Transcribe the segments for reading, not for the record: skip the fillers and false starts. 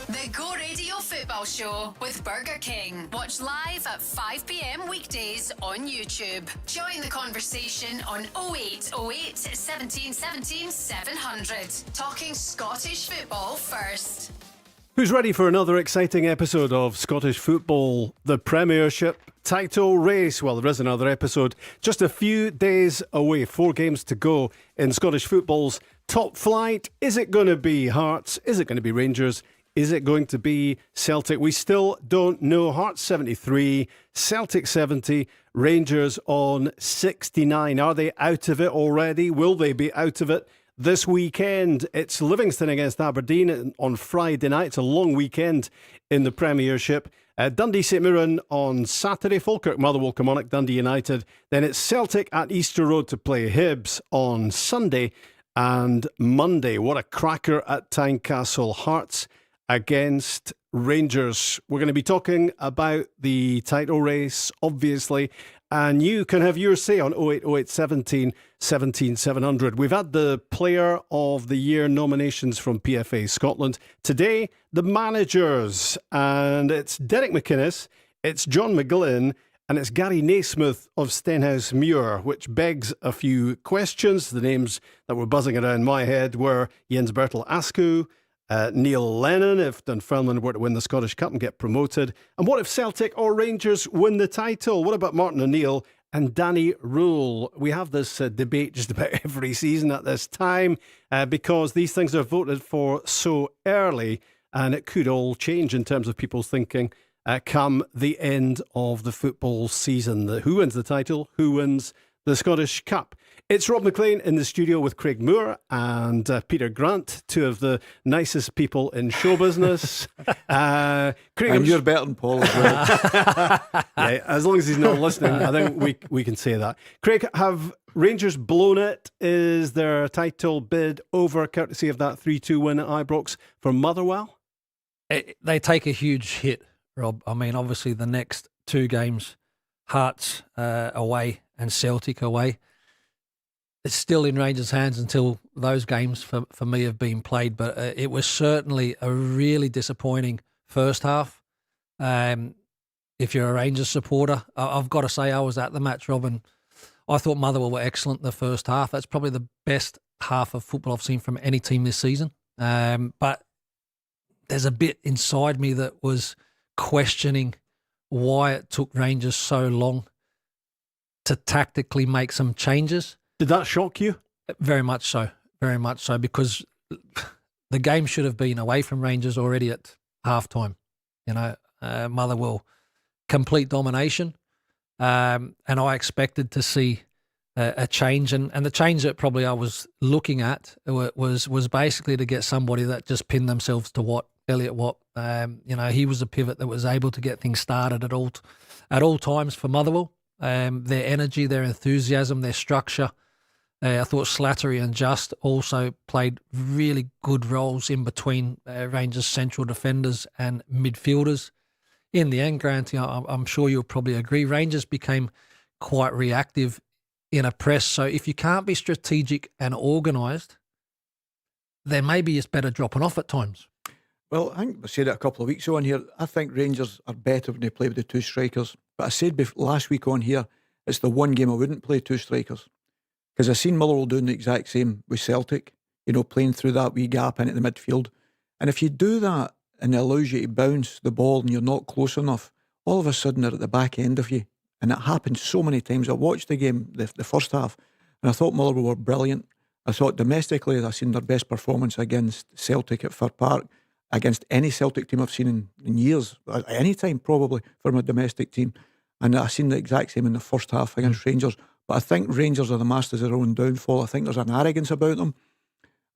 The Go Radio Football Show with Burger King. Watch live at 5 p.m. weekdays on YouTube. Join the conversation on 0808 17 17 700. Talking Scottish football first. Who's ready for another exciting episode of Scottish football, the Premiership title race? Well, there is another episode just a few days away. 4 games to go in Scottish football's top flight. Is it going to be Hearts? Is it going to be Rangers? Is it going to be Celtic? We still don't know. Hearts 73, Celtic 70, Rangers on 69. Are they out of it already? Will they be out of it this weekend? It's Livingston against Aberdeen on Friday night. It's a long weekend in the Premiership. Dundee St Mirren on Saturday. Falkirk Motherwell Kilmarnock, Dundee United. Then it's Celtic at Easter Road to play Hibs on Sunday and Monday. What a cracker at Tynecastle. Hearts against Rangers. We're going to be talking about the title race, obviously, and you can have your say on 0808 17 17 700. We've had the Player of the Year nominations from PFA Scotland. Today, the managers, and it's Derek McInnes, it's John McGlynn, and it's Gary Naismith of Stenhousemuir, which begs a few questions. The names that were buzzing around my head were Jens Bertel Askew, Neil Lennon, if Dunfermline were to win the Scottish Cup and get promoted. And what if Celtic or Rangers win the title? What about Martin O'Neill and Danny Rule? We have this debate just about every season at this time because these things are voted for so early, and it could all change in terms of people's thinking come the end of the football season. Who wins the title? Who wins the Scottish Cup? It's Rob MacLean in the studio with Craig Moore and Peter Grant, two of the nicest people in show business. Craig, and you're better than Paul as well. Yeah, as long as he's not listening, I think we can say that. Craig, have Rangers blown it? Is their title bid over courtesy of that 3-2 win at Ibrox for Motherwell? They take a huge hit, Rob. I mean, obviously the next 2 games, Hearts away and Celtic away, it's still in Rangers' hands until those games for me have been played. But it was certainly a really disappointing first half. If you're a Rangers supporter, I've got to say I was at the match, Rob, and I thought Motherwell were excellent in the first half. That's probably the best half of football I've seen from any team this season. But there's a bit inside me that was questioning why it took Rangers so long to tactically make some changes. Did that shock you? Very much so, because the game should have been away from Rangers already at halftime. You know, Motherwell, complete domination, and I expected to see a change, and the change that probably I was looking at was basically to get somebody that just pinned themselves to Watt, Elliot Watt. He was a pivot that was able to get things started at all times for Motherwell. Their energy, their enthusiasm, their structure. I thought Slattery and Just also played really good roles in between Rangers' central defenders and midfielders. In the end, Grant, I'm sure you'll probably agree, Rangers became quite reactive in a press. So if you can't be strategic and organised, then maybe it's better dropping off at times. Well, I think I said it a couple of weeks on here. I think Rangers are better when they play with the 2 strikers. But I said last week on here, it's the one game I wouldn't play 2 strikers. Because I've seen Motherwell doing the exact same with Celtic, playing through that wee gap into the midfield. And if you do that and it allows you to bounce the ball and you're not close enough, all of a sudden they're at the back end of you. And it happened so many times. I watched the game, the first half, and I thought Motherwell were brilliant. I thought domestically I've seen their best performance against Celtic at Fir Park, against any Celtic team I've seen in years, at any time probably, from a domestic team. And I've seen the exact same in the first half against Rangers. But I think Rangers are the masters of their own downfall. I think there's an arrogance about them.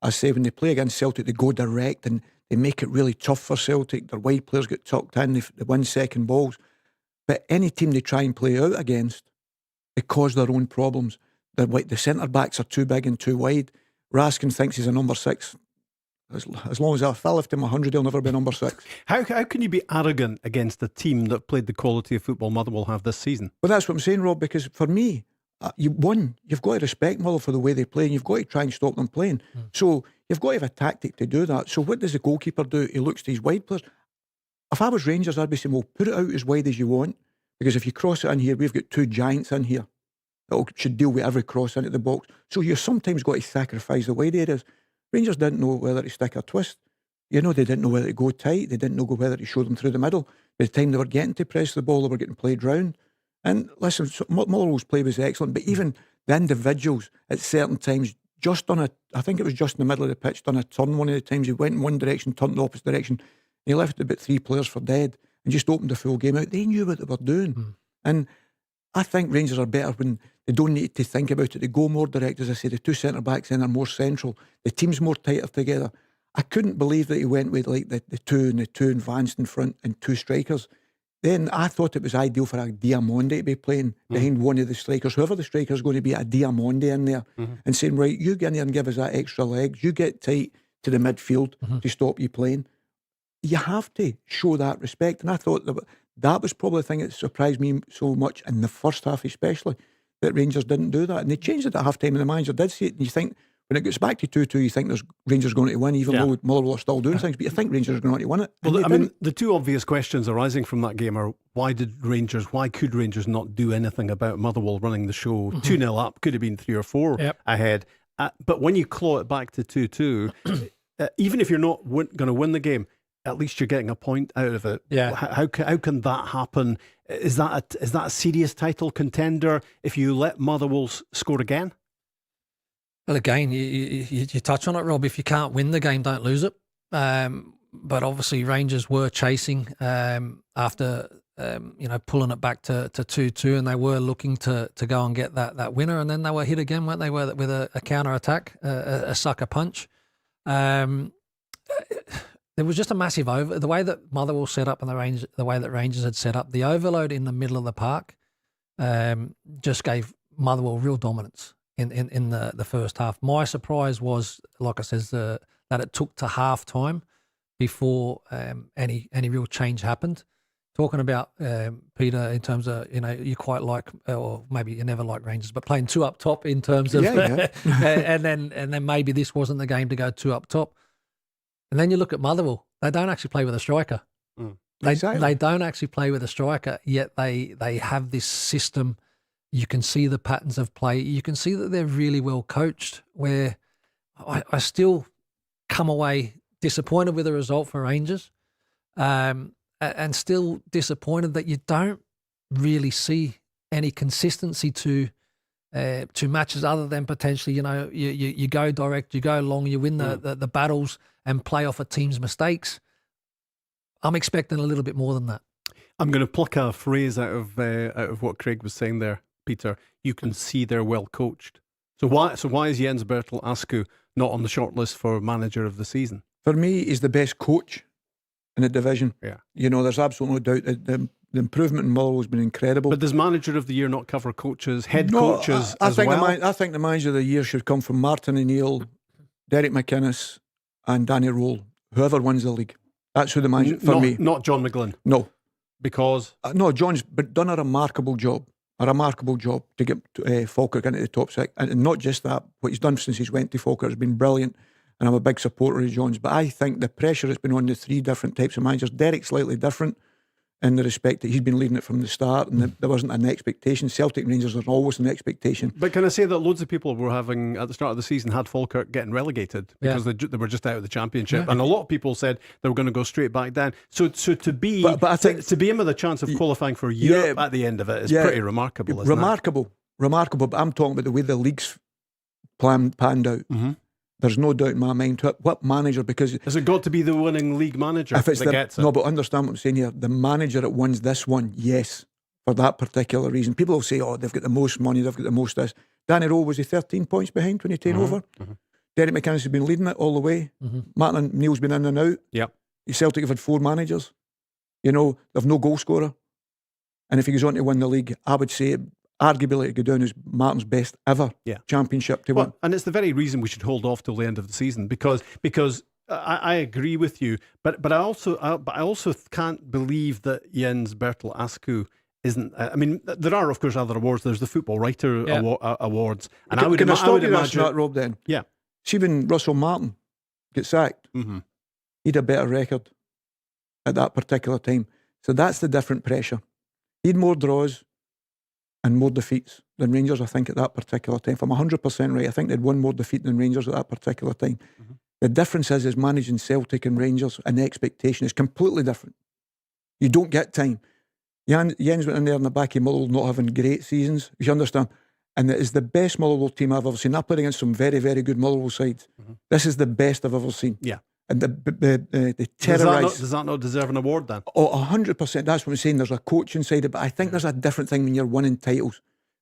I say when they play against Celtic, they go direct and they make it really tough for Celtic. Their wide players get tucked in, they win second balls. But any team they try and play out against, they cause their own problems. The centre-backs are too big and too wide. Raskin thinks he's a number 6. As long as if I lift him 100, he'll never be number 6. How can you be arrogant against a team that played the quality of football Motherwell have this season? Well, that's what I'm saying, Rob, because for me, you've got to respect Motherwell for the way they play, and you've got to try and stop them playing. So You've got to have a tactic to do that. So what does the goalkeeper do? He looks to his wide players. If I was Rangers, I'd be saying, well, put it out as wide as you want, because if you cross it in here, we've got two giants in here that should deal with every cross into the box. So you've sometimes got to sacrifice the wide areas. Rangers didn't know whether to stick or twist. They didn't know whether to go tight. They didn't know whether to show them through the middle. By the time they were getting to press the ball, they were getting played round. And listen, Motherwell's play was excellent, but even the individuals at certain times, I think it was just in the middle of the pitch, done a turn one of the times. He went in one direction, turned the opposite direction. He left about 3 players for dead and just opened the full game out. They knew what they were doing. And I think Rangers are better when they don't need to think about it. They go more direct. As I say, the 2 centre-backs then are more central. The team's more tighter together. I couldn't believe that he went with like the 2 and the 2 advanced in front and 2 strikers. Then I thought it was ideal for a Diamonde to be playing behind one of the strikers, whoever the striker is going to be, a Diamonde in there, and saying, right, you get in there and give us that extra legs. You get tight to the midfield to stop you playing. You have to show that respect. And I thought that was probably the thing that surprised me so much in the first half especially, that Rangers didn't do that. And they changed it at half-time and the manager did see it. And you think, when it gets back to 2-2, you think there's Rangers going to win, even though Motherwell are still doing things, but you think Rangers are going to win it. Well, I mean, the 2 obvious questions arising from that game are, why could Rangers not do anything about Motherwell running the show? 2-0 up, could have been 3 or 4 ahead. But when you claw it back to 2-2, even if you're not going to win the game, at least you're getting a point out of it. Yeah. How can that happen? Is that a serious title contender if you let Motherwell score again? Well, again, you touch on it, Rob. If you can't win the game, don't lose it. But obviously, Rangers were chasing after pulling it back to 2-2, and they were looking to go and get that winner. And then they were hit again, weren't they? With a counter attack, a sucker punch. There was just a massive the way that Motherwell set up and the way that Rangers had set up, the overload in the middle of the park just gave Motherwell real dominance in the first half. My surprise was, like I said, that it took to half time before any real change happened. Talking about Peter, in terms of, you quite like, or maybe you never like Rangers, but playing 2 up top in terms of, and then maybe this wasn't the game to go 2 up top. And then you look at Motherwell; they don't actually play with a striker. They don't actually play with a striker, yet they have this system. You can see the patterns of play. You can see that they're really well coached, where I still come away disappointed with the result for Rangers, and still disappointed that you don't really see any consistency to matches other than potentially, you go direct, you go long, you win the battles and play off a team's mistakes. I'm expecting a little bit more than that. I'm going to pluck a phrase out of what Craig was saying there, Peter. You can see they're well coached. So why is Jens Bertel Askew not on the shortlist for manager of the season? For me, he's the best coach in the division. Yeah. There's absolutely no doubt that the improvement in Motherwell has been incredible. But does manager of the year not cover coaches, coaches I as think well? I think the manager of the year should come from Martin O'Neill, Derek McInnes and Danny Roll. Whoever wins the league. That's who the manager, for me. Not John McGlynn. No. Because? No, John's done a remarkable job. To get Falkirk into the top 6. And not just that, what he's done since he's went to Falkirk has been brilliant. And I'm a big supporter of John's. But I think the pressure has been on the 3 different types of managers. Derek's slightly different in the respect that he's been leading it from the start, and there wasn't an expectation. Celtic and Rangers are always an expectation. But can I say that loads of people were having, at the start of the season, had Falkirk getting relegated because they were just out of the Championship, and a lot of people said they were going to go straight back down. So to be, but I think, to be in with a chance of qualifying for Europe at the end of it is pretty remarkable. Isn't it? Remarkable. But I'm talking about the way the league's panned out. Mm-hmm. There's no doubt in my mind what manager, because has it got to be the winning league manager if it's that gets it? No, but understand what I'm saying here. The manager that wins this one, yes, for that particular reason. People will say, oh, they've got the most money, they've got the most this. Danny Rowe was he 13 points behind when he came over. Mm-hmm. Derek McInnes has been leading it all the way. Mm-hmm. Martin Neil's been in and out. Yeah. Celtic have had 4 managers. They've no goal scorer. And if he goes on to win the league, I would say arguably to go down as Martin's best ever championship to win. And it's the very reason we should hold off till the end of the season, because I agree with you, but I also can't believe that Jens Bertel Askew isn't. I mean, there are of course other awards. There's the Football Writer Awards, and I would imagine that, Rob? Then, yeah. See, when Russell Martin get sacked. Mm-hmm. He'd a better record at that particular time. So that's the different pressure. He'd more draws and more defeats than Rangers, I think, at that particular time. If I'm 100% right, I think they'd won more defeat than Rangers at that particular time. Mm-hmm. The difference is managing Celtic and Rangers, and the expectation is completely different. You don't get time. Jens went in there in the back of Motherwell not having great seasons, you understand? And it is the best Motherwell team I've ever seen. I played against some very, very good Motherwell sides. Mm-hmm. This is the best I've ever seen. Yeah. And the terrorise. Does that not deserve an award then? Oh, 100%. That's what I'm saying. There's a coaching side of it, but I think there's a different thing when you're winning titles.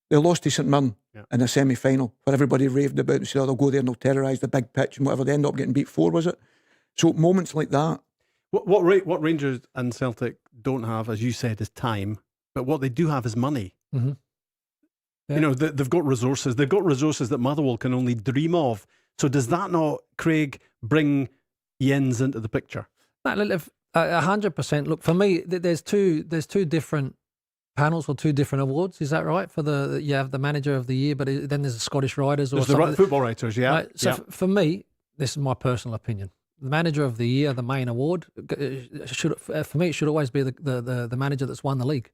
They lost to St Mirren in a semi-final where everybody raved about and said, oh, they'll go there and they'll terrorise the big pitch and whatever. They end up getting beat 4, was it? So moments like that. What Rangers and Celtic don't have, as you said, is time. But what they do have is money. Mm-hmm. Yeah. You know, they've got resources. They've got resources that Motherwell can only dream of. So does that not, Craig, bring Jens into the picture? 100%. Look, for me, there's two different panels or two different awards. Is that right? For you have the manager of the year, but then there's the Scottish Writers or there's something. The football writers, yeah. Right? So for me, this is my personal opinion. The manager of the year, the main award, for me, it should always be the manager that's won the league.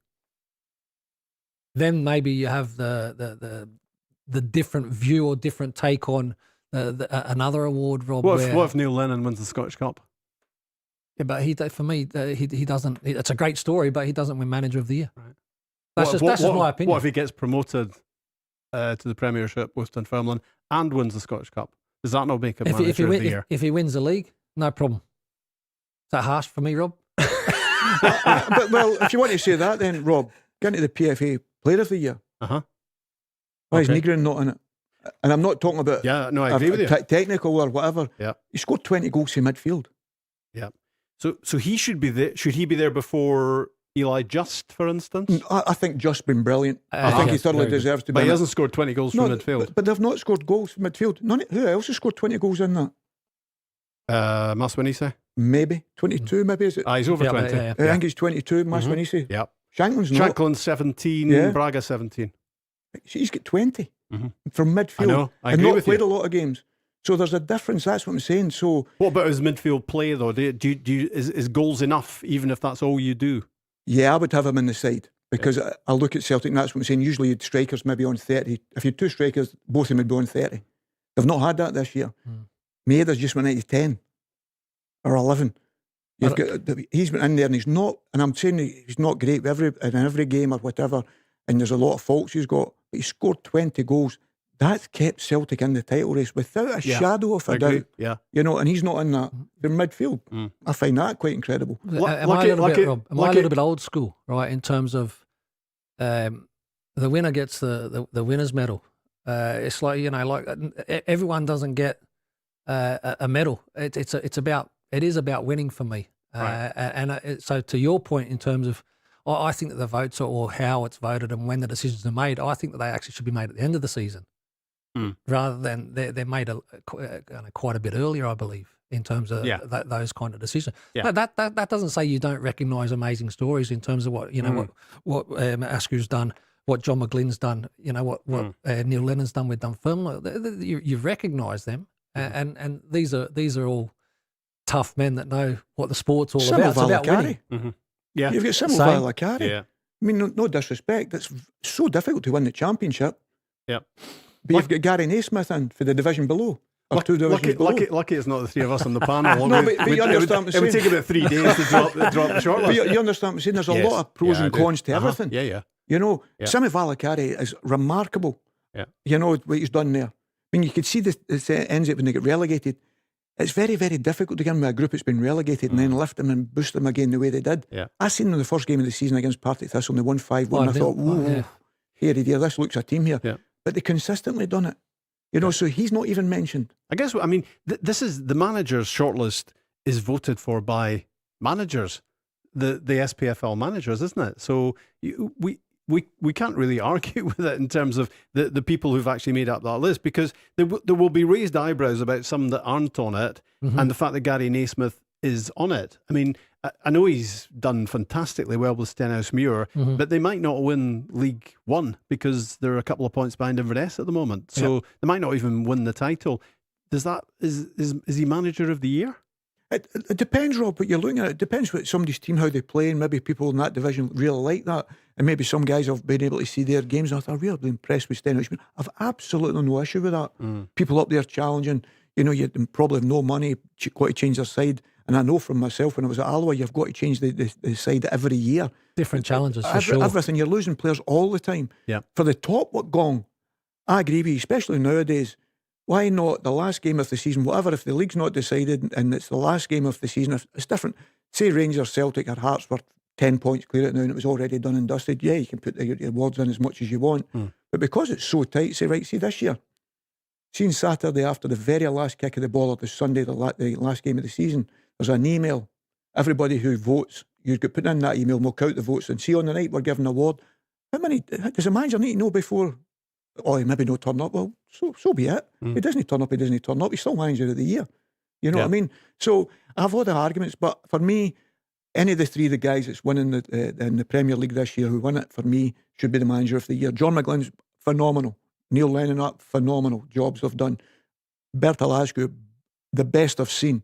Then maybe you have the different view or different take on another award, Rob. What if Neil Lennon wins the Scottish Cup? Yeah, but for me, he doesn't. It's a great story, but he doesn't win manager of the year. Right. That's just my opinion. What if he gets promoted to the Premiership with Dunfermline and wins the Scottish Cup? Does that not make him manager of the year? If he wins the league, no problem. Is that harsh for me, Rob? Well, if you want to say that, then Rob, get into the PFA Player of the Year. Why is Negrin not in it? And I'm not talking about I agree with you. Technical or whatever. Yeah, he scored 20 goals in midfield. Yeah, so he should be there. Should he be there before Eli Just, for instance? I think Just been brilliant. I think he thoroughly deserves to be. But he hasn't scored 20 goals from midfield. But they've not scored goals from midfield. Who else has scored 20 goals in that? Maswinise? Maybe 22. Maybe is it? He's over 20. I think he's 22. Maswinise. Yeah. Shanklin's 17. Braga 17. He's got 20 from midfield. I know. I agree with played a lot of games. So there's a difference. That's what I'm saying. So what about his midfield play though? Is goals enough even if that's all you do? Yeah, I would have him in the side because I look at Celtic and that's what I'm saying. Usually you'd strikers maybe on 30. If you had two strikers, both of them would be on 30. They've not had that this year. Maeda's just went out to 10 or 11. He's been in there and he's not, and I'm saying he's not great in every game or whatever, and there's a lot of faults he's got, but he scored 20 goals. That's kept Celtic in the title race without a shadow of a doubt. Yeah. You know, and he's not in that. They're midfield. I find that quite incredible. Am I a little bit old school, right, in terms of the winner gets the winner's medal? It's like, you know, like everyone doesn't get a medal. It is about winning for me. Right. So to your point in terms of, I think that the votes or how it's voted and when the decisions are made, I think that they actually should be made at the end of the season rather than they're made quite a bit earlier, I believe, in terms of those kind of decisions. Yeah. That doesn't say you don't recognise amazing stories in terms of what, you know, what Ascu's done, what John McGlynn's done, you know, what Neil Lennon's done with Dunfermline. You've recognised them, and these are all tough men that know what the sport's all about. It's about winning. Yeah, you've got Simo Valakari. Yeah, I mean, no disrespect. It's so difficult to win the championship. Yeah, but you've got Gary Naismith in for the division below. Two divisions below. Lucky it's not the three of us on the panel. No, but you understand what I'm saying. It would take about 3 days to drop the short list. But you understand what I'm saying. There's a lot of pros and cons to everything. Yeah. You know, Simo Valakari is remarkable. Yeah, you know what he's done there. I mean, you could see this ends up when they get relegated. It's very, very difficult to get him with a group that's been relegated and then lift them and boost them again the way they did. Yeah. I seen them in the first game of the season against Partick Thistle and they won 5-1. I thought, here, this looks a team here. Yeah. But they consistently done it. You know, so he's not even mentioned. I guess, I mean, this is the manager's shortlist is voted for by managers, the SPFL managers, isn't it? So we can't really argue with it in terms of the people who've actually made up that list, because there will be raised eyebrows about some that aren't on it, and the fact that Gary Naismith is on it. I mean, I know he's done fantastically well with Stenhousemuir, but they might not win League One because they're a couple of points behind Inverness at the moment. So they might not even win the title. is he manager of the year? It depends, Rob, what you're looking at. It depends what somebody's team, how they play, and maybe people in that division really like that. And maybe some guys have been able to see their games and I thought, I'm really impressed with Steno. I've absolutely no issue with that. People up there challenging, you probably have no money, got to change their side. And I know from myself when I was at Alloa, you've got to change the side every year. Different challenges, for sure. Everything. You're losing players all the time. Yeah. For the top gong, I agree with you, especially nowadays. Why not the last game of the season, whatever, if the league's not decided and it's the last game of the season, if it's different. Say Rangers, Celtic or Hearts were 10 points clear it now and it was already done and dusted. Yeah, you can put your words in as much as you want. But because it's so tight, say, right, see this year, seeing Saturday after the very last kick of the ball or the Sunday, the last game of the season, there's an email. Everybody who votes, you could put in that email and we'll count the votes and see on the night we're giving an award. How many does a manager need to know before? Oh, he maybe not turn up. Well, so be it. He doesn't turn up. He's still manager of the year. You know what I mean? So I have all the arguments, but for me, any of the three of the guys that's winning in the Premier League this year who win it, for me, should be the manager of the year. John McGlynn's phenomenal. Neil Lennon up, phenomenal jobs they've done. Bertalascu, the best I've seen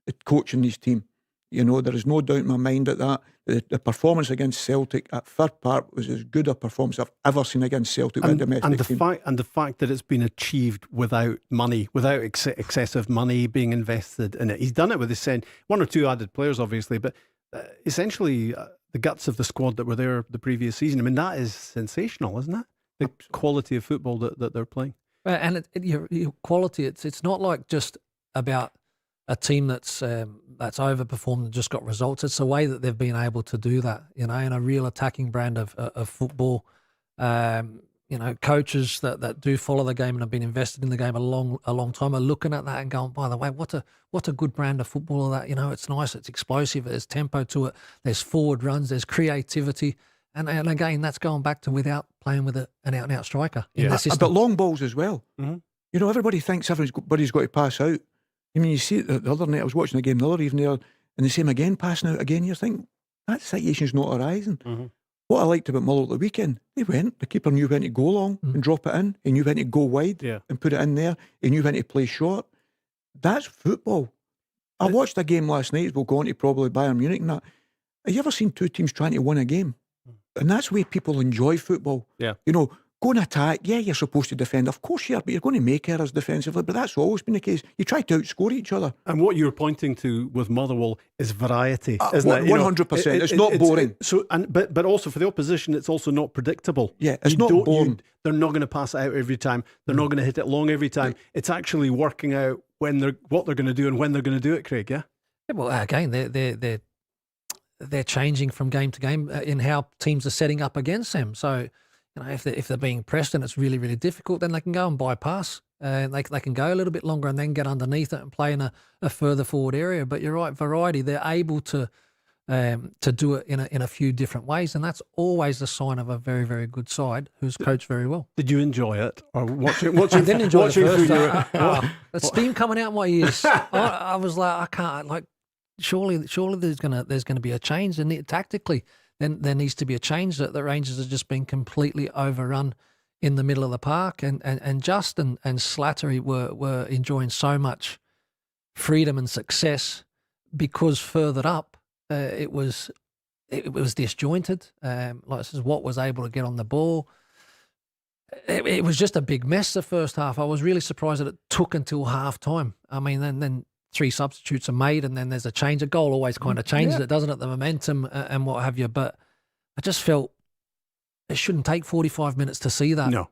at coaching his team. There is no doubt in my mind that the performance against Celtic at third part was as good a performance I've ever seen against Celtic with a domestic team. And the fact that it's been achieved without money, without excessive money being invested in it. He's done it with his one or two added players, obviously, but essentially the guts of the squad that were there the previous season. I mean, that is sensational, isn't it? The quality of football that they're playing. And your quality, it's not like just about a team that's overperformed and just got results. It's the way that they've been able to do that, in a real attacking brand of football. Coaches that do follow the game and have been invested in the game a long time are looking at that and going, by the way, what a good brand of football that. It's nice, it's explosive, there's tempo to it, there's forward runs, there's creativity. And again, that's going back to without playing with an out-and-out striker in the system. But long balls as well. Mm-hmm. Everybody thinks everybody's got to pass out. I mean, you see it the other night, I was watching a game the other evening there, and the same again, passing out again. You're thinking, that situation's not arising. Mm-hmm. What I liked about Motherwell at the weekend, the keeper knew when to go long and drop it in. He knew when to go wide and put it in there. He knew when to play short. That's football. I watched a game last night, we'll go on to probably Bayern Munich and that. Have you ever seen two teams trying to win a game? And that's the way people enjoy football. Yeah. Go and attack. Yeah, you're supposed to defend. Of course you are, but you're going to make errors defensively. But that's always been the case. You try to outscore each other. And what you're pointing to with Motherwell is variety, isn't it? 100%. It's not boring. But also for the opposition, it's also not predictable. Yeah, it's not boring. They're not going to pass it out every time. They're not going to hit it long every time. Yeah. It's actually working out what they're going to do and when they're going to do it, Craig. Yeah. Well, again, they're changing from game to game in how teams are setting up against them. So, if they're being pressed and it's really, really difficult, then they can go and bypass. They can go a little bit longer and then get underneath it and play in a further forward area. But you're right, variety. They're able to do it in a few different ways, and that's always a sign of a very, very good side who's coached very well. Did you enjoy it or watching? I didn't enjoy it first. The steam coming out my ears. I was like, I can't. Surely there's gonna be a change, and tactically, then there needs to be a change. That the Rangers have just been completely overrun in the middle of the park, and Justin and Slattery were enjoying so much freedom and success because further up it was disjointed. Like I said, Watt was able to get on the ball. It was just a big mess the first half. I was really surprised that it took until half time. I mean, then 3 substitutes are made and then there's a change. A goal always kind of changes it, doesn't it? The momentum and what have you. But I just felt it shouldn't take 45 minutes to see that. No.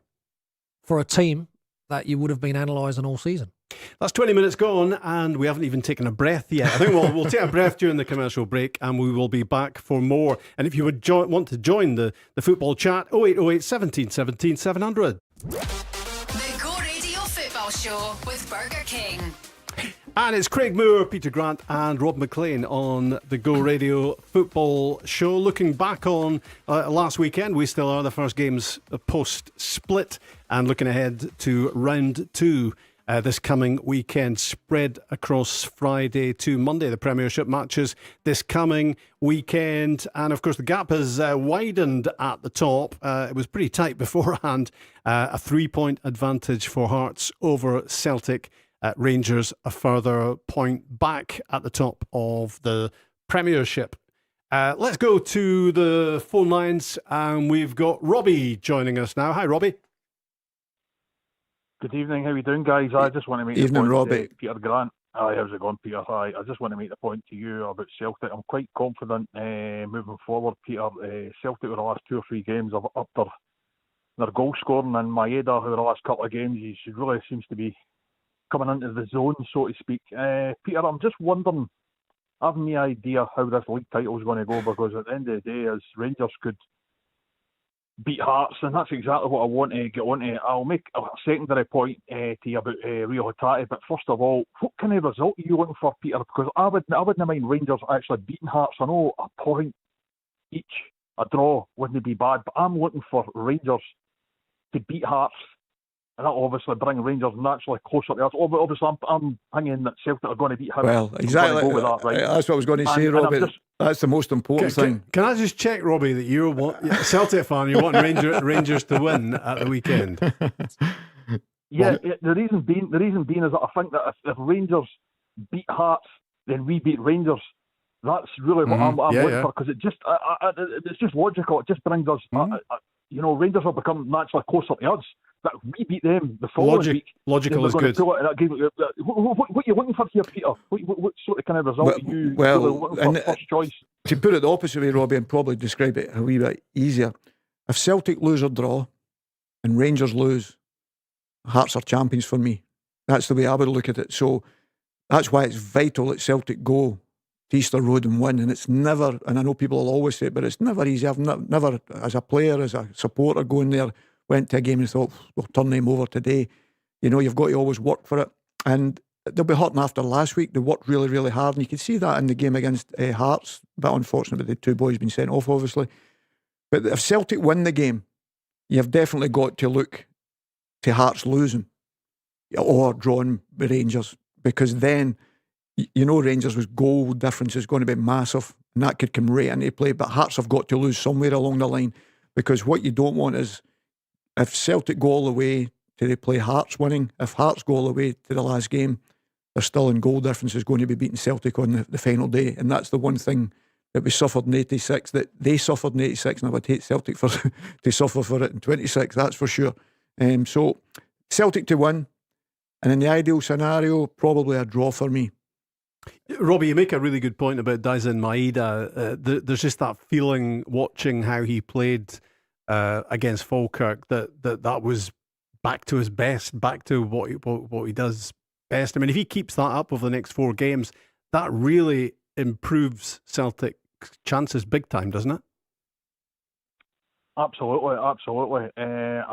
For a team that you would have been analysing all season. That's 20 minutes gone and we haven't even taken a breath yet. I think we'll take a breath during the commercial break and we will be back for more. And if you would want to join the football chat, 0808 17 17 700. The Go Radio Football Show with Burger King. And it's Craig Moore, Peter Grant and Rob MacLean on the Go Radio Football Show. Looking back on last weekend, we still are the first games post-split and looking ahead to round 2 this coming weekend, spread across Friday to Monday. The Premiership matches this coming weekend. And of course, the gap has widened at the top. It was pretty tight beforehand. A 3-point advantage for Hearts over Celtic Rangers a further point back at the top of the Premiership. Let's go to the phone lines, and we've got Robbie joining us now. Hi, Robbie. Good evening. How are you doing, guys? I just want to make the Evening, point Robbie. to Peter Grant. Hi, how's it going, Peter? Hi. I just want to make the point to you about Celtic. I'm quite confident moving forward, Peter. Celtic, with the last 2 or 3 games, have upped their goal scoring, and Maeda, who the last couple of games, he really seems to be coming into the zone, so to speak. Peter, I'm just wondering, I have no idea how this league title is going to go, because at the end of the day, as Rangers could beat Hearts, and that's exactly what I want to get on to. I'll make a secondary point to you about Rio Hatate, but first of all, what kind of result are you looking for, Peter? Because I wouldn't mind Rangers actually beating Hearts. I know a point each, a draw wouldn't be bad, but I'm looking for Rangers to beat Hearts, and that'll obviously bring Rangers naturally closer to us. Obviously, I'm hanging that Celtic are going to beat Hearts. Well, exactly. Go with that, right? That's what I was going to say, Robbie. That's the most important thing. Can I just check, Robbie, that you're a Celtic fan, you want Rangers to win at the weekend? Yeah, the reason being is that I think that if Rangers beat Hearts, then we beat Rangers. That's really what I'm looking for, because it's just logical. It just brings us, Rangers will become naturally closer to us. But we beat them the following week. Logical is good. What are you looking for here, Peter? What sort of kind of result are you looking for first choice? To put it the opposite way, Robbie, and probably describe it a wee bit easier. If Celtic lose or draw and Rangers lose, Hearts are champions for me. That's the way I would look at it. So that's why it's vital that Celtic go to Easter Road and win. And it's never, and I know people will always say it, but it's never easy. I've never, as a player, as a supporter going there, went to a game and thought, we'll turn them over today. You've got to always work for it. And they'll be hurting after last week. They worked really, really hard. And you can see that in the game against Hearts. But unfortunately, the 2 boys been sent off, obviously. But if Celtic win the game, you've definitely got to look to Hearts losing or drawing with Rangers. Because then, Rangers with goal difference is going to be massive. And that could come right into play. But Hearts have got to lose somewhere along the line. Because what you don't want is, if Celtic go all the way to they play Hearts winning, if Hearts go all the way to the last game, they're still in goal difference is going to be beating Celtic on the final day. And that's the one thing that we suffered in 86, that they suffered in 86, and I would hate Celtic to suffer for it in 26, that's for sure. So Celtic to win, and in the ideal scenario, probably a draw for me. Robbie, you make a really good point about Daisen Maeda. There's just that feeling watching how he played against Falkirk that was back to his best, back to what he does best. I mean, if he keeps that up over the next 4 games, that really improves Celtic's chances big time, doesn't it? Absolutely. I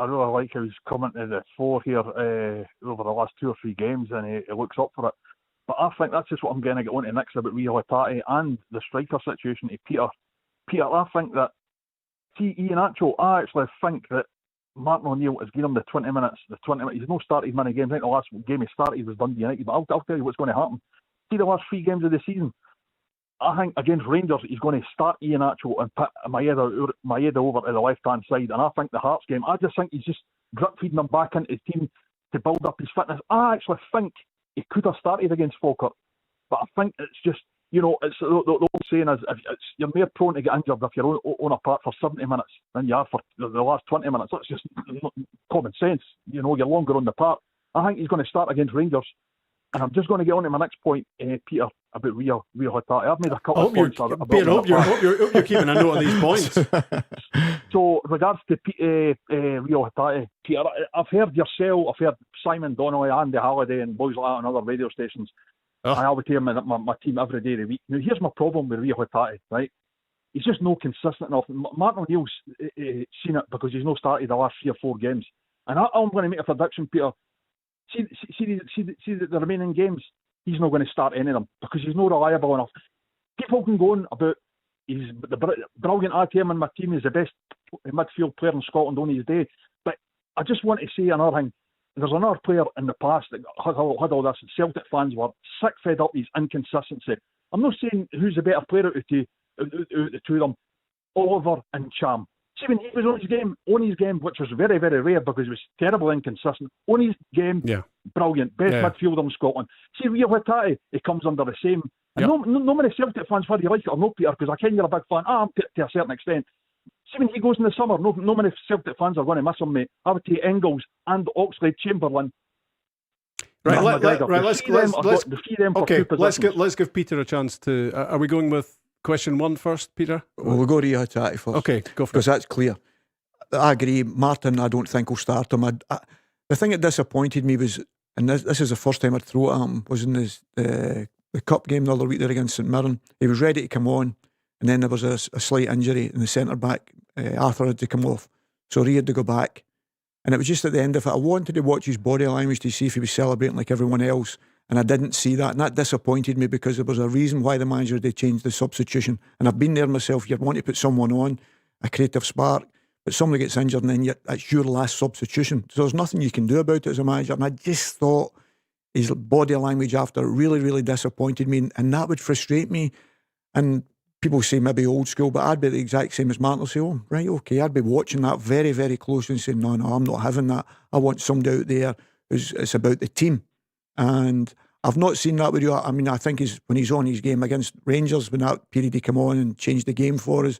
really like how he's coming to the fore here over the last 2 or 3 games, and he looks up for it. But I think that's just what I'm going to get on to next about Rio Hatate and the striker situation to Peter. Peter, I think that, Ian Acho, I actually think that Martin O'Neill has given him the 20 minutes. He's not started many games. I think the last game he started was Dundee United. But I'll tell you what's going to happen. See the last 3 games of the season. I think against Rangers, he's going to start Ian Acho and put Maeda over to the left-hand side. And I think the Hearts game, I just think he's just drip-feeding him back into the team to build up his fitness. I actually think he could have started against Falkirk. But I think it's just, it's the old saying is, you're more prone to get injured if you're on a part for 70 minutes than you are for the last 20 minutes. That's just common sense. You're longer on the part. I think he's going to start against Rangers. And I'm just going to get on to my next point, Peter, about Rio Hatate. I've made a couple of points. I hope you're keeping a note of these points. So, regards to Rio Hatate, Peter, I've heard yourself, I've heard Simon Donnelly, Andy Halliday, and boys like that on other radio stations. I always hear my team every day of the week. Now, here's my problem with Rio Hatate, right? He's just not consistent enough. Martin O'Neill's seen it because he's not started the last 3 or 4 games. And I'm going to make a prediction, Peter. See the remaining games, he's not going to start any of them because he's not reliable enough. People can go on about he's the brilliant ATM in my team, is the best midfield player in Scotland on his day. But I just want to say another thing. There's another player in the past that had all this. Celtic fans were sick fed up his inconsistency. I'm not saying who's the better player out of the 2 of them, Oliver and Cham. See, when he was on his game, which was very, very rare because he was terribly inconsistent, on his game, brilliant, best midfielder in Scotland. See, Rio Hatate, he comes under the same. And no many Celtic fans, whether you like it or not, Peter, because I ken you're a big fan, to a certain extent. See, when he goes in the summer, no many Celtic fans are going to miss him, mate. I would take Engels and Oxlade Chamberlain. Right, let's give Peter a chance to. Are we going with question one first, Peter? Well, we'll go Rio Hatate first. Okay, go for it. Because that's clear. I agree. Martin, I don't think will start him. The thing that disappointed me was, and this is the first time I'd throw it at him, was in the cup game the other week there against St Mirren. He was ready to come on, and then there was a slight injury in the centre back. Arthur had to come off, so Rio had to go back. And it was just at the end of it, I wanted to watch his body language to see if he was celebrating like everyone else, and I didn't see that, and that disappointed me because there was a reason why the manager had changed the substitution. And I've been there myself. You want to put someone on, a creative spark, but somebody gets injured and then it's your last substitution. So there's nothing you can do about it as a manager. And I just thought his body language after really, really disappointed me, and that would frustrate me. And people say maybe old school, but I'd be the exact same as Martin. I'll say, oh, right, okay. I'd be watching that very, very closely and saying, no, I'm not having that. I want somebody out there it's about the team. And I've not seen that with you. I mean, I think when he's on his game against Rangers, when that period he came on and changed the game for us,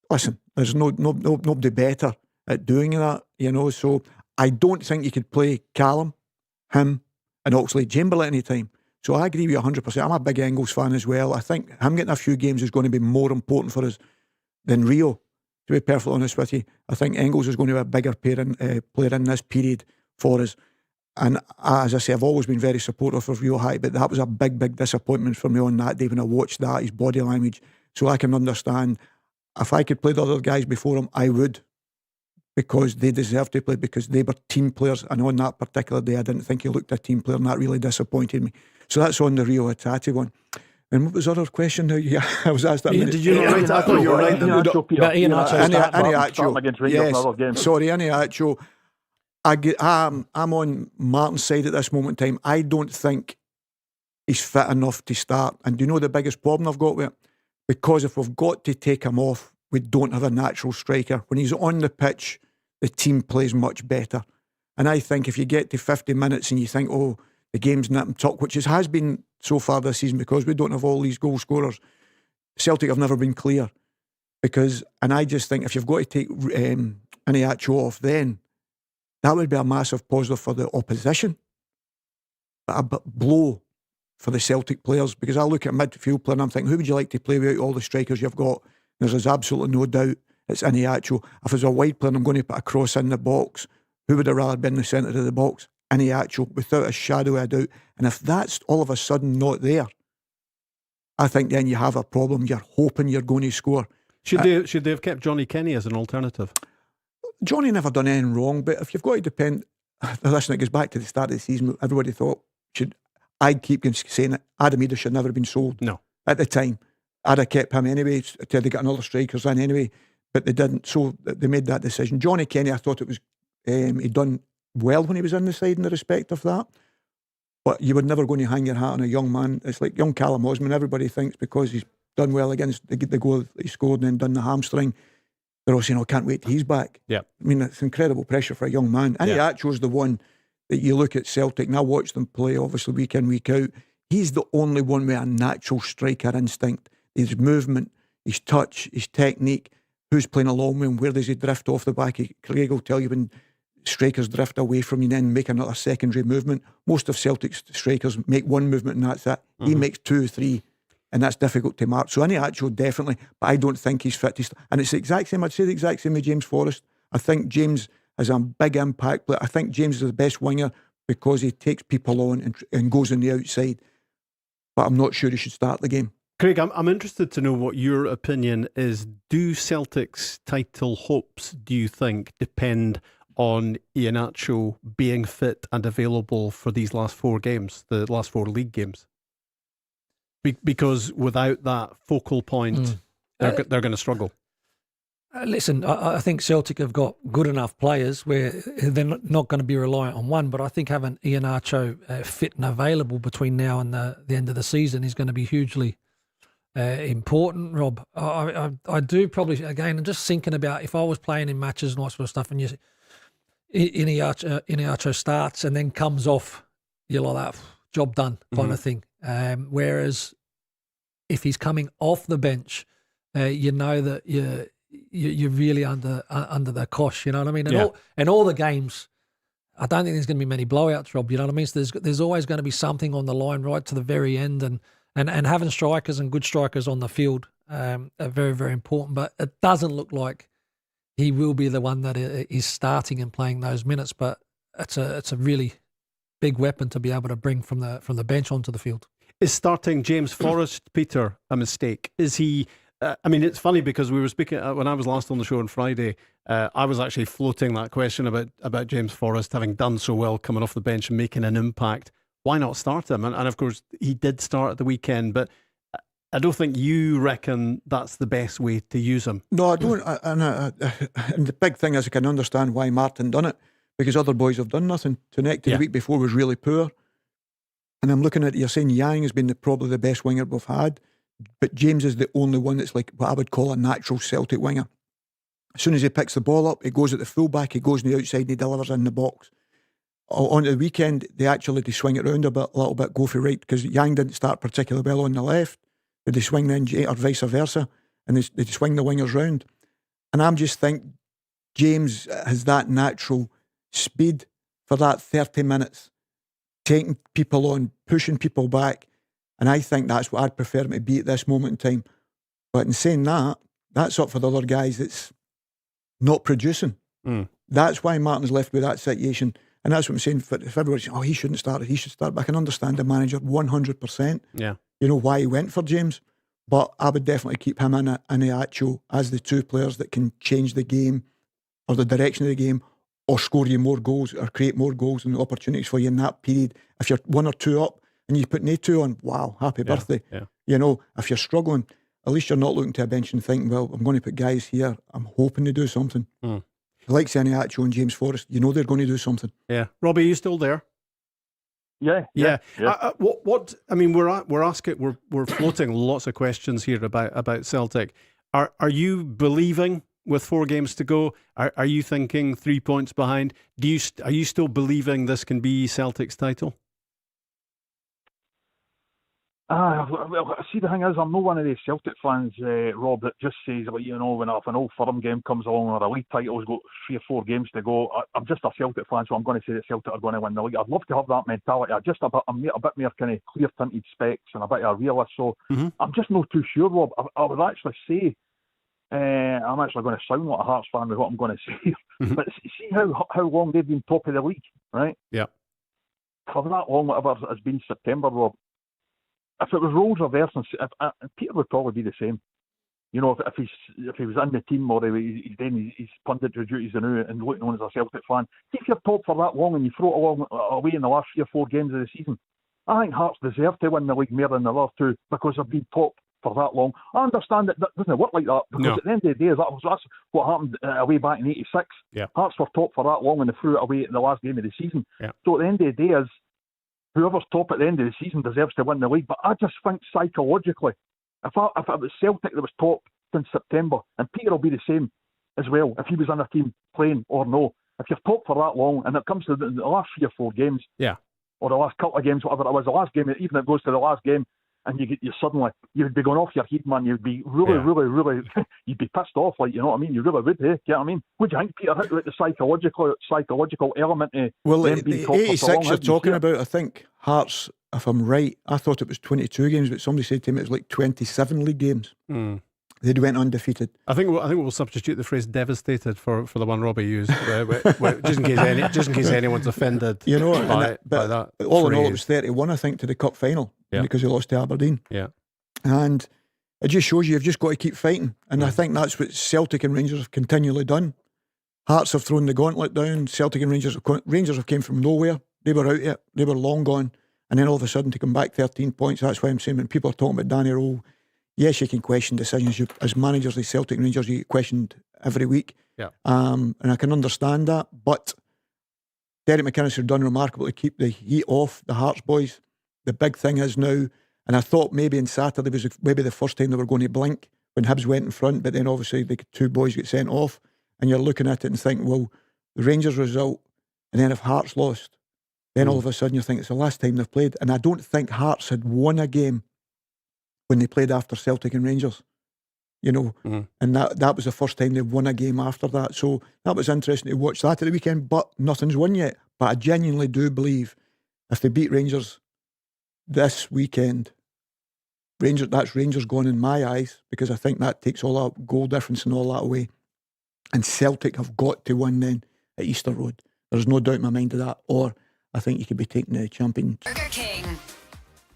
listen, there's nobody better at doing that, So I don't think you could play Callum, him, and Oxlade Chamberlain any time. So I agree with you 100%. I'm a big Engels fan as well. I think him getting a few games is going to be more important for us than Rio, to be perfectly honest with you. I think Engels is going to be a bigger player in this period for us. And as I say, I've always been very supportive of Rio High, but that was a big, big disappointment for me on that day when I watched that, his body language. So I can understand, if I could play the other guys before him, I would, because they deserve to play, because they were team players. And on that particular day, I didn't think he looked a team player, and that really disappointed me. So that's on the Rio Hatate one. And what was the other question now? Yeah, I was asked that. Did you right? I thought you were right. Sorry, Iheanacho. I'm on Martin's side at this moment in time. I don't think he's fit enough to start. And do you know the biggest problem I've got with it? Because if we've got to take him off, we don't have a natural striker. When he's on the pitch, the team plays much better. And I think if you get to 50 minutes and you think, oh, the game's nip and tuck, which it has been so far this season because we don't have all these goal scorers, Celtic have never been clear. And I just think if you've got to take Iheanacho off, then that would be a massive positive for the opposition, but a blow for the Celtic players, because I look at midfield player and I'm thinking, who would you like to play without all the strikers you've got? There's absolutely no doubt it's Iheanacho. If it's a wide player and I'm going to put a cross in the box, who would I rather be in the centre of the box? Iheanacho, without a shadow of a doubt. And if that's all of a sudden not there, I think then you have a problem. You're hoping you're going to score. Should they have kept Johnny Kenny as an alternative? Johnny never done anything wrong, but if you've got to depend, listen, it goes back to the start of the season. Everybody thought, I'd keep saying it, Adam Eder should never have been sold. No. At the time. I'd have kept him anyway till they got another strikers in anyway, but they didn't, so they made that decision. Johnny Kenny, I thought it was, he'd done well when he was in the side in the respect of that, but you were never going to hang your hat on a young man. It's like young Callum Osman, everybody thinks because he's done well against the goal that he scored and then done the hamstring, they're all saying, oh, can't wait till he's back. Yeah. I mean, it's incredible pressure for a young man. And Iheanacho's the one that you look at Celtic, and I watch them play, obviously, week in, week out. He's the only one with a natural striker instinct. His movement, his touch, his technique, who's playing along with him, where does he drift off the back? Craig will tell you when strikers drift away from you and then make another secondary movement. Most of Celtic's strikers make one movement and that's it. Mm-hmm. He makes 2 or 3. And that's difficult to mark. So Iheanacho definitely, but I don't think he's fit to start. And it's the exact same, I'd say the exact same with James Forrest. I think James has a big impact, but I think James is the best winger because he takes people on and goes on the outside. But I'm not sure he should start the game. Craig, I'm interested to know what your opinion is. Do Celtic's title hopes, do you think, depend on Iheanacho being fit and available for these last 4 games, the last 4 league games? Because without that focal point, they're going to struggle. Listen, I think Celtic have got good enough players where they're not going to be reliant on one, but I think having Iheanacho fit and available between now and the end of the season is going to be hugely important, Rob. I do probably, again, I'm just thinking about if I was playing in matches and all that sort of stuff, and Iniacho starts and then comes off, you're like that, job done kind of thing. Whereas if he's coming off the bench, you know that you're really under the cosh, you know what I mean? And all the games, I don't think there's going to be many blowouts, Rob, you know what I mean? So there's always going to be something on the line right to the very end, and having strikers and good strikers on the field are very, very important. But it doesn't look like he will be the one that is starting and playing those minutes. But it's a really big weapon to be able to bring from the bench onto the field. Is starting James Forrest, Peter, a mistake? Is he? I mean, it's funny because we were speaking when I was last on the show on Friday. I was actually floating that question about James Forrest having done so well coming off the bench and making an impact. Why not start him? And of course, he did start at the weekend, but I don't think you reckon that's the best way to use him. No, I don't. And the big thing is I can understand why Martin done it, because other boys have done nothing. Connected the week before was really poor. And I'm looking at, you're saying Yang has been probably the best winger we've had, but James is the only one that's like what I would call a natural Celtic winger. As soon as he picks the ball up, he goes at the fullback, he goes on the outside, he delivers in the box. On the weekend, they swing it around a little bit, go for right, because Yang didn't start particularly well on the left. They swing then, or vice versa, and they swing the wingers round. And I'm just think James has that natural speed for that 30 minutes, taking people on, pushing people back, and I think that's what I'd prefer him to be at this moment in time. But in saying that, that's up for the other guys that's not producing. That's why Martin's left with that situation. And that's what I'm saying. If everybody's saying, he shouldn't start, he should start. But I can understand the manager 100%. Yeah. You know why he went for James. But I would definitely keep him and Iniacho as the two players that can change the game or the direction of the game, or score you more goals or create more goals and opportunities for you in that period. If you're 1 or 2 up and you put two on, wow, happy birthday. Yeah. You know, if you're struggling, at least you're not looking to a bench and thinking, well, I'm going to put guys here, I'm hoping to do something. Like Iniacho and James Forrest, you know they're going to do something. Yeah. Robbie, are you still there? Yeah. What? I mean, we're floating lots of questions here about Celtic. Are you believing with 4 games to go? Are you thinking 3 points behind? Are you still believing this can be Celtic's title? Well, see, the thing is, I'm not one of these Celtic fans, Rob, that just says, like, you know, when if an old firm game comes along or a league title's got 3 or 4 games to go, I'm just a Celtic fan, so I'm going to say that Celtic are going to win the league. I'd love to have that mentality. I'm a bit more kind of clear-tinted specs and a bit of a realist, so I'm just not too sure, Rob. I would actually say, I'm actually going to sound like a Hearts fan with what I'm going to say, but see how long they've been top of the league, right? Yeah. For that long, whatever it's been September, Rob. If it was roles reversed, Peter would probably be the same. You know, if he was in the team or he's punditry duties and looking on as a Celtic fan. See, if you're top for that long and you throw it away in the last 3 or 4 games of the season, I think Hearts deserve to win the league more than the other two because they've been top for that long. I understand that doesn't work like that because at the end of the day, that's what happened away back in '86. Yeah. Hearts were top for that long and they threw it away in the last game of the season. Yeah. So at the end of the day is whoever's top at the end of the season deserves to win the league. But I just think psychologically, if it was Celtic that was top since September, and Peter will be the same as well, if he was in a team playing or no. If you're top for that long, and it comes to the last 3 or 4 games, or the last couple of games, whatever it was, the last game, even if it goes to the last game, and you'd be going off your head, man. You'd be really, you'd be pissed off, like, you know what I mean? You really would, you know what I mean? What do you think, Peter, the psychological element of them being top 86 you're talking about, I think Hearts, if I'm right, I thought it was 22 games, but somebody said to me it was like 27 league games. They'd went undefeated. I think we'll substitute the phrase "devastated" for the one Robbie used, just in case anyone's offended. You know, by that. All in all, it was 31, I think, to the cup final because they lost to Aberdeen. Yeah, and it just shows you've just got to keep fighting, and I think that's what Celtic and Rangers have continually done. Hearts have thrown the gauntlet down. Celtic and Rangers have came from nowhere. They were out yet. They were long gone, and then all of a sudden to come back 13 points. That's why I'm saying when people are talking about Danny Rowe. Yes, you can question decisions. As managers of Celtic and Rangers, you get questioned every week. Yeah. And I can understand that. But Derek McInnes has done remarkable to keep the heat off the Hearts boys. The big thing is now, And I thought maybe on Saturday was maybe the first time they were going to blink when Hibs went in front, but then obviously the two boys get sent off, and you're looking at it and thinking, well, the Rangers result, and then if Hearts lost, then all of a sudden you think it's the last time they've played. And I don't think Hearts had won a game when they played after Celtic and Rangers, and that was the first time they won a game after that. So that was interesting to watch that at the weekend, but nothing's won yet. But I genuinely do believe if they beat Rangers this weekend, that's Rangers gone in my eyes, because I think that takes all that goal difference and all that away. And Celtic have got to win then at Easter Road. There's no doubt in my mind of that. Or I think you could be taking the champions. Burger King.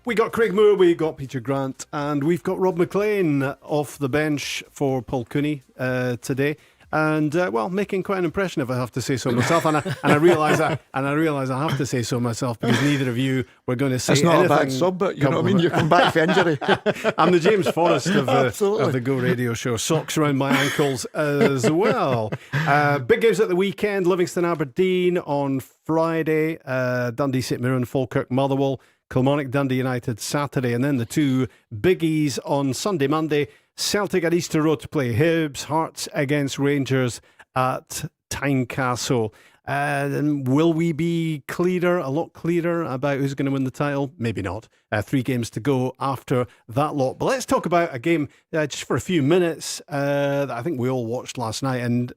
We got Craig Moore, we got Peter Grant, and we've got Rob MacLean off the bench for Paul Cooney today. And making quite an impression, if I have to say so myself. And I realise I have to say so myself, because neither of you were going to say anything. It's not a bad sub, but you know what I mean. You come back for injury. I'm the James Forrest of the Go Radio Show. Socks around my ankles as well. Big games at the weekend: Livingston, Aberdeen on Friday, Dundee, St Mirren, Falkirk, Motherwell, Kilmarnock, Dundee United Saturday, and then the two biggies on Sunday, Monday. Celtic at Easter Road to play Hibs, Hearts against Rangers at Tynecastle. And will we be a lot clearer about who's going to win the title? Maybe not. 3 games to go after that lot. But let's talk about a game just for a few minutes that I think we all watched last night. And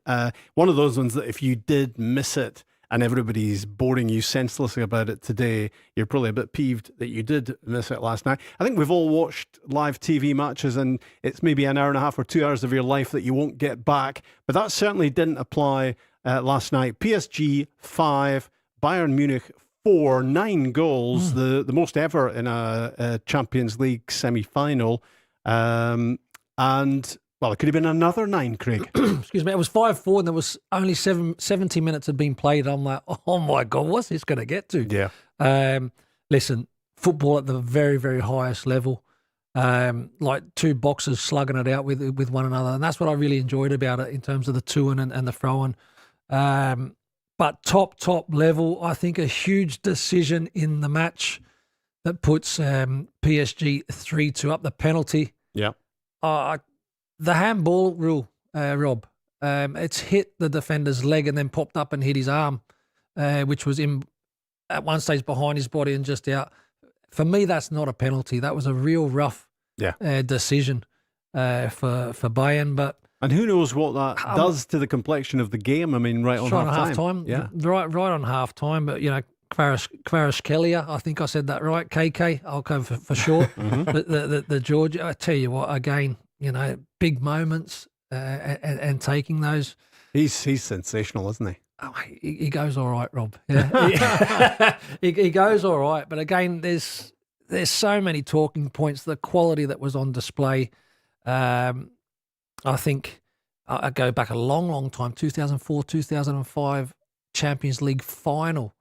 one of those ones that if you did miss it, and everybody's boring you senselessly about it today, you're probably a bit peeved that you did miss it last night. I think we've all watched live TV matches, and it's maybe an hour and a half or 2 hours of your life that you won't get back. But that certainly didn't apply last night. PSG 5, Bayern Munich 4, 9 goals, the most ever in a Champions League semi-final. And well, it could have been another 9, Craig. Excuse me. It was 5-4, and there was only 70 minutes had been played. I'm like, oh my God, what's this going to get to? Yeah. Listen, football at the very, very highest level. Like two boxers slugging it out with one another, and that's what I really enjoyed about it in terms of the to-in and the throw-in. But top level, I think a huge decision in the match that puts PSG 3-2 up. The penalty. Yeah. The handball rule, Rob, it's hit the defender's leg and then popped up and hit his arm, which was at one stage behind his body and just out. For me, that's not a penalty. That was a real rough decision for Bayern. And who knows what that does to the complexion of the game? I mean, right on half time. Yeah. Right on half time. But, Kvaratskhelia, I think I said that right. KK, I'll go for short. But the Georgia, I tell you what, again, big moments and taking those. He's sensational, isn't he? Oh, he goes all right, Rob. Yeah. he goes all right. But again, there's so many talking points. The quality that was on display. I think I go back a long time, 2004, 2005 Champions League final.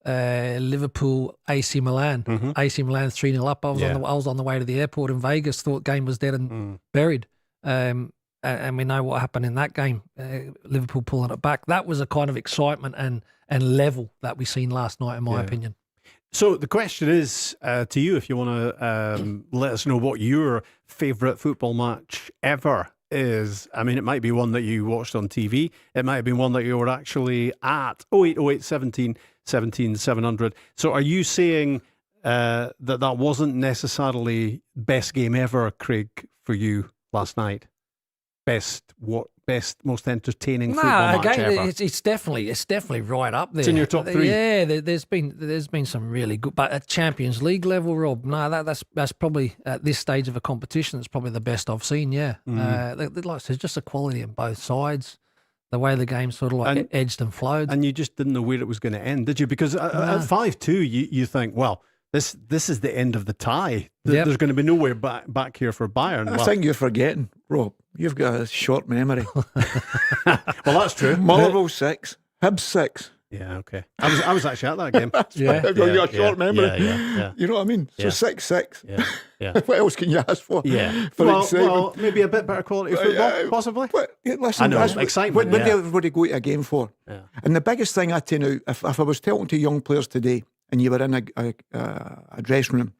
Liverpool, AC Milan. AC Milan 3-0 up. I was on the way to the airport in Vegas, thought game was dead and buried. And we know what happened in that game. Liverpool pulling it back. That was a kind of excitement and level that we seen last night, in my opinion. So the question is to you, if you want to let us know what your favourite football match ever is. I mean, it might be one that you watched on TV. It might have been one that you were actually at. 0808 17 700. So are you saying that wasn't necessarily best game ever, Craig, for you last night? Best, most entertaining football match ever? It's definitely right up there. It's in your top 3. Yeah, there's been some really good, but at Champions League level, Rob, no, that's probably at this stage of a competition, it's probably the best I've seen. Yeah, there's just a quality on both sides. The way the game sort of edged and flowed, and you just didn't know where it was going to end, did you? Because at 5-2, you think, well, this is the end of the tie. There's going to be nowhere back here for Bayern. I think you're forgetting, Rob. You've got a short memory. Well, that's true. Motherwell 6, Hibs 6. Yeah, okay. I was actually at that game. You've got a short memory. Yeah. You know what I mean? So 6-6. Yeah. What else can you ask for? Yeah. Well, maybe a bit better quality football, possibly. But, listen, I know, excitement. What did everybody go to a game for? Yeah. And the biggest thing I tell you, if I was talking to young players today and you were in a dressing room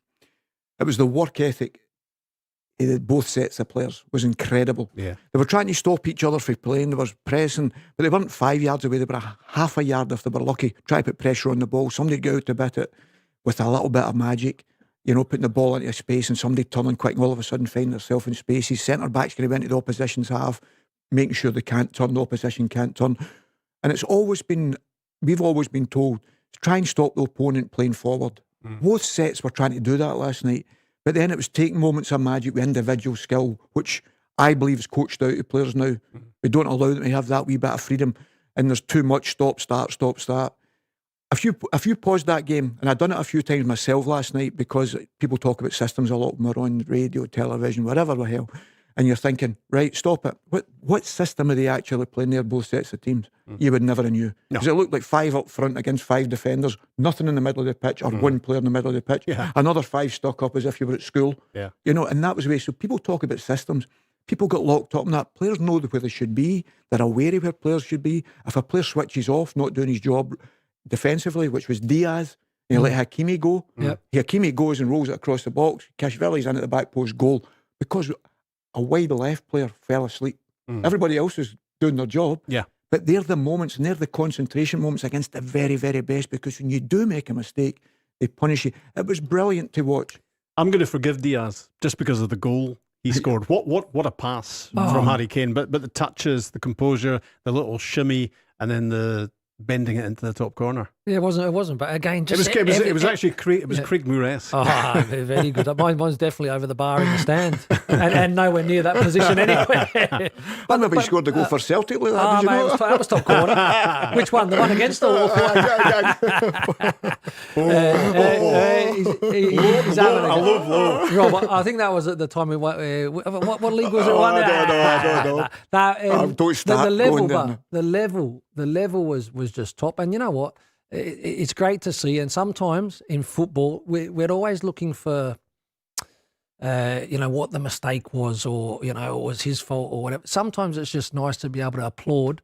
It was the work ethic of both sets of players was incredible. Yeah. They were trying to stop each other from playing. They were pressing, but they weren't 5 yards away. They were a half a yard if they were lucky. Try to put pressure on the ball. Somebody go out to bit it with a little bit of magic. You know, putting the ball into a space and somebody turning quick and all of a sudden finding themselves in spaces. Centre backs going to go into the opposition's half, making sure they can't turn, the opposition can't turn. And we've always been told to try and stop the opponent playing forward. Both sets were trying to do that last night. But then it was taking moments of magic with individual skill, which I believe is coached out of players now. We don't allow them to have that wee bit of freedom. And there's too much stop, start. If you paused that game, and I've done it a few times myself last night because people talk about systems a lot when we're on radio, television, whatever the hell, and you're thinking, right, stop it. What system are they actually playing there, both sets of teams? You would never have knew. Because it looked like 5 up front against 5 defenders, nothing in the middle of the pitch, or one player in the middle of the pitch, another 5 stuck up as if you were at school. Yeah. You know, and that was the way. So people talk about systems. People got locked up in that. Players know where they should be. They're aware of where players should be. If a player switches off, not doing his job defensively, which was Diaz, you let Hakimi go. Hakimi goes and rolls it across the box. Kashvili's in at the back post, goal. Because a wide left player fell asleep. Everybody else was doing their job. Yeah. But they're the moments, and they're the concentration moments against the very, very best, because when you do make a mistake, they punish you. It was brilliant to watch. I'm going to forgive Diaz just because of the goal he scored. What a pass from Harry Kane. But the touches, the composure, the little shimmy, and then the bending it into the top corner. Yeah, it wasn't. But again, It was actually Craig Moores. Oh, very good. Mine's definitely over the bar in the stand, and nowhere near that position anyway. I never he scored the goal for Celtic like that. Did you know? That was top corner. Which one? The one against the wall? He's having I love low. Rob, I think that was at the time we went. What league was it? No. Don't start the level, going there. the level was just top. And you know what? It's great to see. And sometimes in football, we're always looking for, what the mistake was, or it was his fault or whatever. Sometimes it's just nice to be able to applaud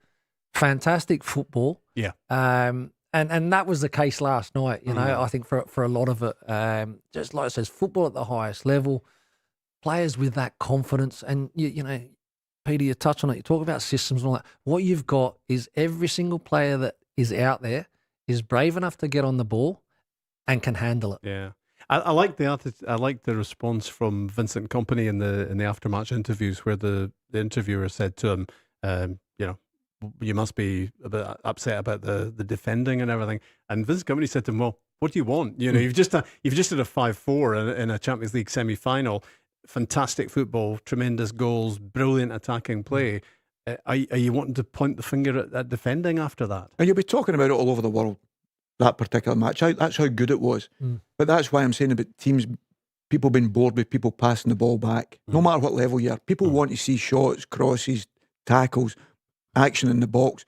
fantastic football. Yeah. And that was the case last night. I think for a lot of it, just like it says, football at the highest level, players with that confidence, and Peter, you touch on it. You talk about systems and all that. What you've got is every single player that is out there is brave enough to get on the ball and can handle it. Yeah. I like the response from Vincent Kompany in the aftermatch interviews, where the interviewer said to him, you must be a bit upset about the defending and everything. And Vincent Kompany said to him, well, what do you want? You've just had a 5-4 in a Champions League semi-final. Fantastic football, tremendous goals, brilliant attacking play. Are you wanting to point the finger at defending after that? And you'll be talking about it all over the world, that particular match. That's how good it was. But that's why I'm saying about teams, people being bored with people passing the ball back, no matter what level you are. People want to see shots, crosses, tackles, action in the box.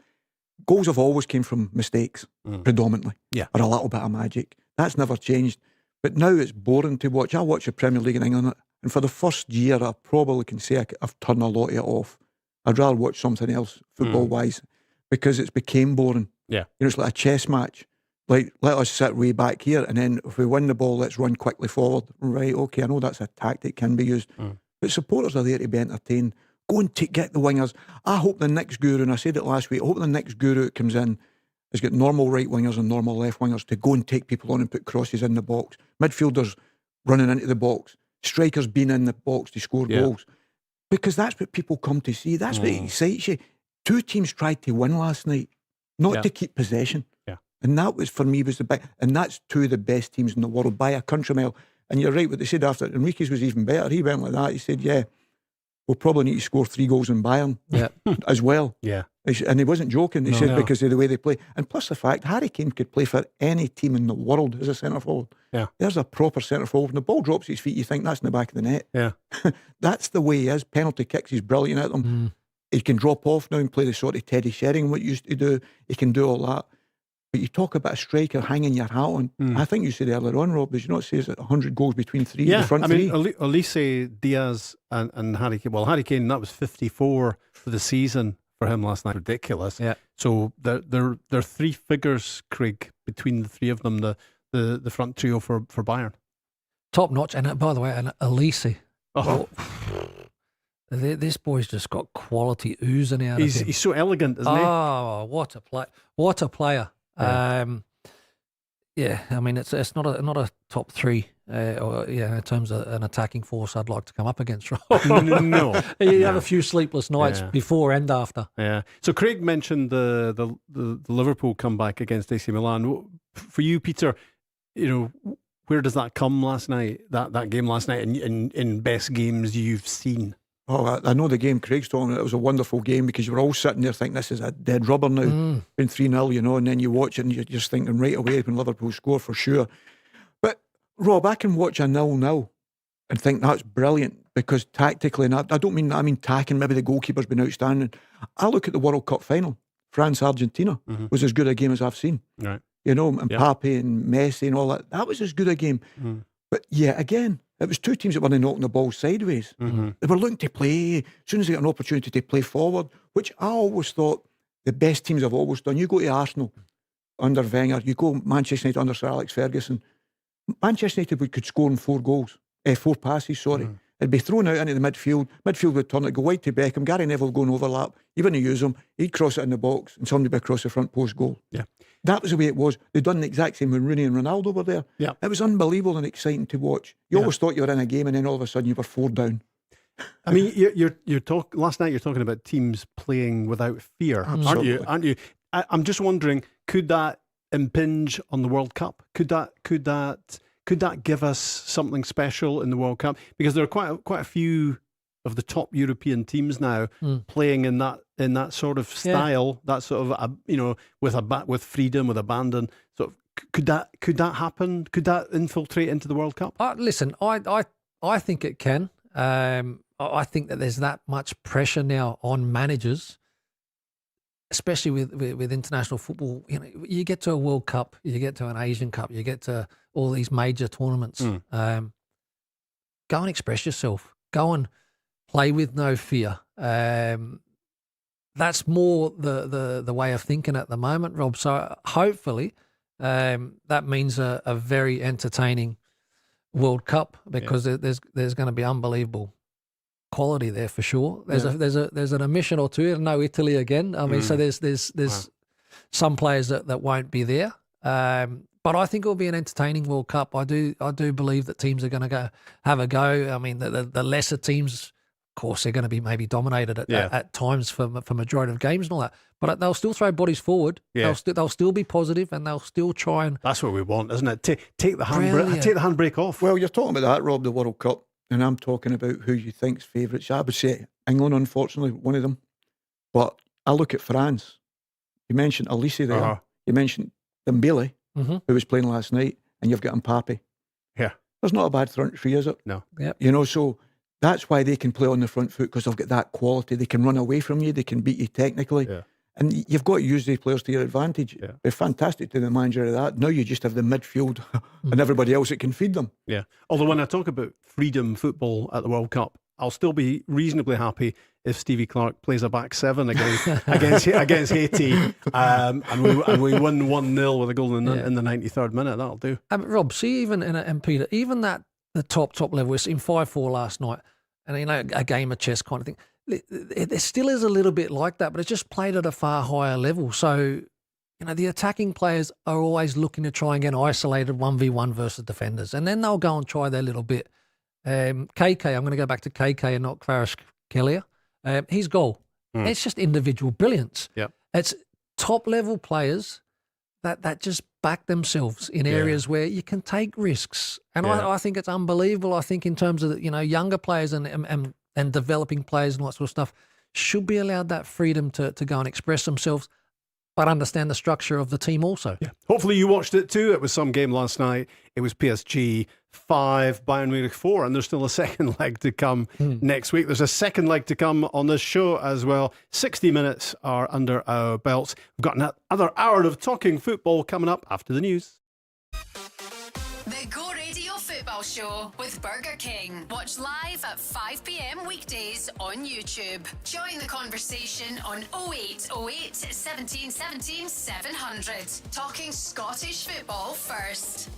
Goals have always came from mistakes, predominantly, or a little bit of magic. That's never changed. But now it's boring to watch. I watch the Premier League in England, and for the first year, I probably can say I've turned a lot of it off. I'd rather watch something else, football-wise, because it's became boring. Yeah. It's like a chess match. Like, let us sit way back here, and then if we win the ball, let's run quickly forward. Right, okay, I know that's a tactic, can be used. But supporters are there to be entertained. Go and get the wingers. I hope the next guru, and I said it last week, I hope the next guru that comes in has got normal right wingers and normal left wingers to go and take people on and put crosses in the box. Midfielders running into the box. Strikers being in the box to score goals. Because that's what people come to see. That's what excites you. 2 teams tried to win last night, not to keep possession. Yeah. And that was, for me, was the big... And that's 2 of the best teams in the world by a country mile. And you're right, what they said after, Enrique's was even better. He went like that. He said, we'll probably need to score 3 goals in Bayern as well. Yeah. And he wasn't joking. He said because of the way they play. And plus the fact, Harry Kane could play for any team in the world as a centre-forward. Yeah. There's a proper centre-forward. When the ball drops at his feet, you think that's in the back of the net. Yeah. That's the way he is. Penalty kicks, he's brilliant at them. He can drop off now and play the sort of Teddy Sheringham, what he used to do. He can do all that. But you talk about a striker hanging your hat on. I think you said earlier on, Rob, did you not say it's 100 goals between 3, the front three? Elise, Diaz and Harry Kane. Well, Harry Kane, that was 54 for the season for him last night. Ridiculous. Yeah. So there are 3 figures, Craig, between the 3 of them, the front trio for Bayern. top notch. And by the way, and Elise. Oh. This boy's just got quality oozing out of him. He's so elegant, isn't he? Oh, what a player! Yeah. I mean, it's not a top three, in terms of an attacking force I'd like to come up against. No. You have a few sleepless nights before and after. Yeah. So Craig mentioned the Liverpool comeback against AC Milan. For you, Peter, where does that come last night? That game last night in best games you've seen? Oh, I know the game Craig's talking about. It was a wonderful game because you were all sitting there thinking this is a dead rubber now. Been 3-0, and then you watch it and you're just thinking right away when Liverpool score for sure. But Rob, I can watch a 0-0 and think that's brilliant because tactically, and I don't mean that, I mean tacking, maybe the goalkeeper's been outstanding. I look at the World Cup final, France-Argentina, was as good a game as I've seen. Right. And Mbappe and Messi and all that. That was as good a game. But yeah, again, it was two teams that were knocking the ball sideways. They were looking to play as soon as they got an opportunity to play forward, which I always thought the best teams have always done. You go to Arsenal under Wenger, you go Manchester United under Sir Alex Ferguson. Manchester United could score in 4 passes, sorry. It'd be thrown out into the midfield. Midfield would turn it, go wide to Beckham. Gary Neville would go and overlap. He wouldn't use him. He'd cross it in the box and somebody would be across the front post goal. Yeah. That was the way it was. They'd done the exact same when Rooney and Ronaldo were there. Yeah. It was unbelievable and exciting to watch. You always thought you were in a game and then all of a sudden you were 4 down. I mean, last night you're talking about teams playing without fear, aren't you? I'm just wondering, could that impinge on the World Cup? Could that give us something special in the World Cup? Because there are quite a few of the top European teams now playing in that sort of style, that sort of with freedom, with abandon. Sort of, could that happen? Could that infiltrate into the World Cup? Listen, I think it can. I think that there's that much pressure now on managers, especially with international football. You get to a World Cup, you get to an Asian Cup, you get to all these major tournaments. Go and express yourself. Go and play with no fear. That's more the way of thinking at the moment, Rob. So hopefully that means a very entertaining World Cup because there's going to be unbelievable quality there for sure. There's an omission or two. No Italy again. I mean, so there's some players that won't be there. But I think it will be an entertaining World Cup. I do believe that teams are going to have a go. I mean, the lesser teams, of course, they're going to be maybe dominated at times for majority of games and all that. But they'll still throw bodies forward. Yeah. They'll still be positive and they'll still try and. That's what we want, isn't it? Take the handbrake off. Well, you're talking about that, Rob, the World Cup, and I'm talking about who you think's favourites. I would say England, unfortunately, one of them. But I look at France. You mentioned Elise there. Uh-huh. You mentioned Dembele, who was playing last night, and you've got Mbappe. Yeah. There's not a bad front three, is it? No. Yep. So that's why they can play on the front foot, because they've got that quality. They can run away from you. They can beat you technically. Yeah. And you've got to use these players to your advantage. Yeah. They're fantastic to the manager of that. Now you just have the midfield and everybody else that can feed them. Yeah. Although when I talk about freedom football at the World Cup, I'll still be reasonably happy if Stevie Clark plays a back seven against Haiti, and we win 1-0 with a goal in the 93rd minute. That'll do. Rob, see, even and Peter, even that the top level, we're in 5-4 last night, and a game of chess kind of thing. It still is a little bit like that, but it's just played at a far higher level. So, the attacking players are always looking to try and get isolated 1v1 versus defenders, and then they'll go and try their little bit. KK, I'm going to go back to KK and not Kvaratskhelia. His goal, it's just individual brilliance. Yep. It's top level players that just back themselves in areas where you can take risks, and I think it's unbelievable. I think in terms of younger players and developing players and all that sort of stuff should be allowed that freedom to go and express themselves, but understand the structure of the team also. Yeah. Hopefully you watched it too. It was some game last night. It was PSG 5, Bayern Munich 4, and there's still a second leg to come next week. There's a second leg to come on this show as well. 60 minutes are under our belts. We've got another hour of talking football coming up after the news. The Go Radio Football Show with Burger King. Watch live at 5 p.m. weekdays on YouTube. Join the conversation on 0808 1717 700. Talking Scottish football first.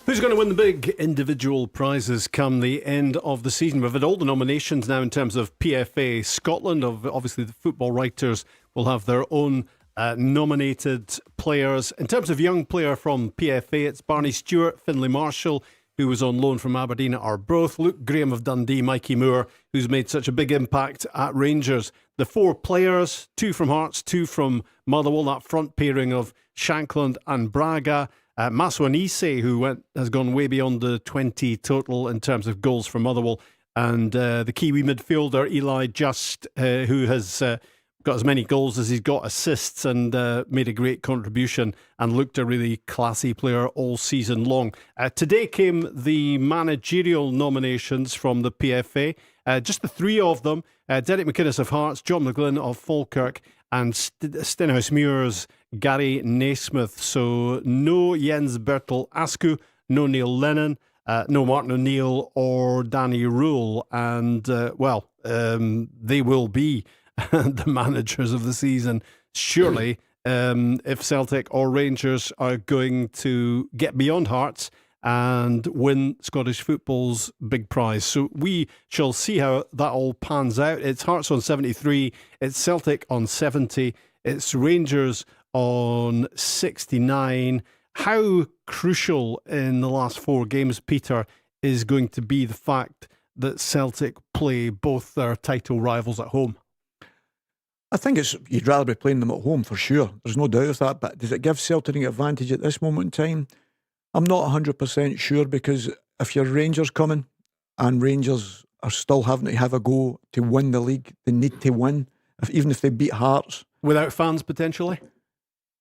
Who's going to win the big individual prizes come the end of the season? We've had all the nominations now in terms of PFA Scotland. Obviously, the football writers will have their own nominated players. In terms of young player from PFA, it's Barney Stewart, Finlay Marshall, who was on loan from Aberdeen at Arbroath, Luke Graham of Dundee, Mikey Moore, who's made such a big impact at Rangers. The 4 players, 2 from Hearts, 2 from Motherwell, that front pairing of Shankland and Braga. Maso Anise, who has gone way beyond the 20 total in terms of goals for Motherwell, and the Kiwi midfielder Eli Just, who has got as many goals as he's got assists and made a great contribution and looked a really classy player all season long. Today came the managerial nominations from the PFA, just the 3 of them, Derek McInnes of Hearts, John McGlynn of Falkirk, and Stenhousemuir's Gary Naismith. So no Jens Bertel Askew, no Neil Lennon, no Martin O'Neill or Danny Rule. And, they will be the managers of the season. Surely, if Celtic or Rangers are going to get beyond Hearts and win Scottish football's big prize. So we shall see how that all pans out. It's Hearts on 73, it's Celtic on 70, it's Rangers on 69. How crucial in the last 4 games, Peter, is going to be the fact that Celtic play both their title rivals at home? I think you'd rather be playing them at home for sure. There's no doubt of that. But does it give Celtic an advantage at this moment in time? I'm not 100% sure, because if you're Rangers coming and Rangers are still having to have a go to win the league, they need to win, even if they beat Hearts. Without fans, potentially?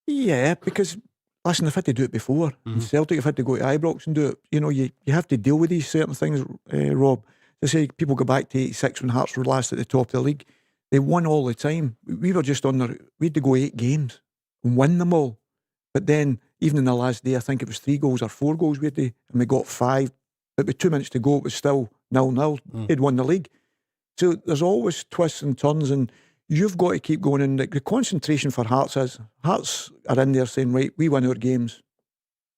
Yeah, because, listen, they've had to do it before. And Celtic have had to go to Ibrox and do it. You know, you have to deal with these certain things, Rob. They say people go back to 86 when Hearts were last at the top of the league. They won all the time. We were just we had to go 8 games and win them all. But then, even in the last day, I think it was 3 goals or 4 goals we had to, and we got 5. But with 2 minutes to go, it was still 0-0. They'd won the league. So there's always twists and turns, and you've got to keep going. And the concentration for Hearts are in there saying, right, we win our games.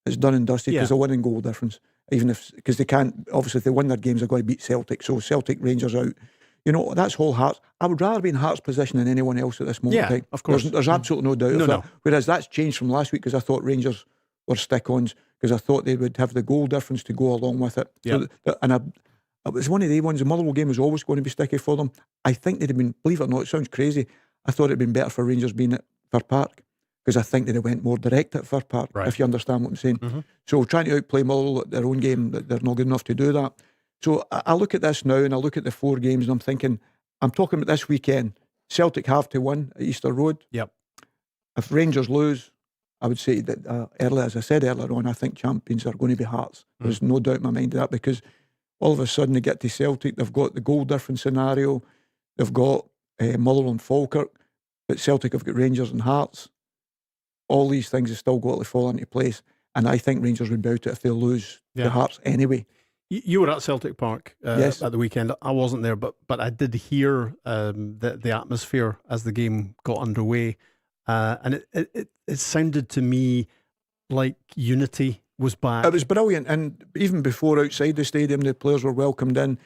It's done and dusted, because they're winning goal difference. Because they can't, obviously, if they win their games, they're going to beat Celtic. So Celtic, Rangers out. You know, that's whole Hearts. I would rather be in Hearts' position than anyone else at this moment. Yeah, of course. There's absolutely no doubt of that. No. Whereas that's changed from last week, because I thought Rangers were stick-ons, because I thought they would have the goal difference to go along with it. Yep. It was one of the ones. The Motherwell game was always going to be sticky for them. I think they'd have been, believe it or not, it sounds crazy, I thought it'd been better for Rangers being at Fir Park, because I think they'd have went more direct at Fir Park, if you understand what I'm saying. So trying to outplay Motherwell at their own game, they're not good enough to do that. So I look at this now, and I look at the 4 games, and I'm thinking, I'm talking about this weekend. Celtic have to win at Easter Road. Yep. If Rangers lose, I would say that as I said earlier on, I think champions are going to be Hearts. There's no doubt in my mind of that, because all of a sudden they get to Celtic, they've got the goal difference scenario, they've got Motherwell and Falkirk, but Celtic have got Rangers and Hearts. All these things have still got to fall into place, and I think Rangers would bout it if they lose the Hearts anyway. You were at Celtic Park Yes. at the weekend. I wasn't there, but I did hear the atmosphere as the game got underway, and it sounded to me like unity was back. It was brilliant, and even before, outside the stadium, the players were welcomed in,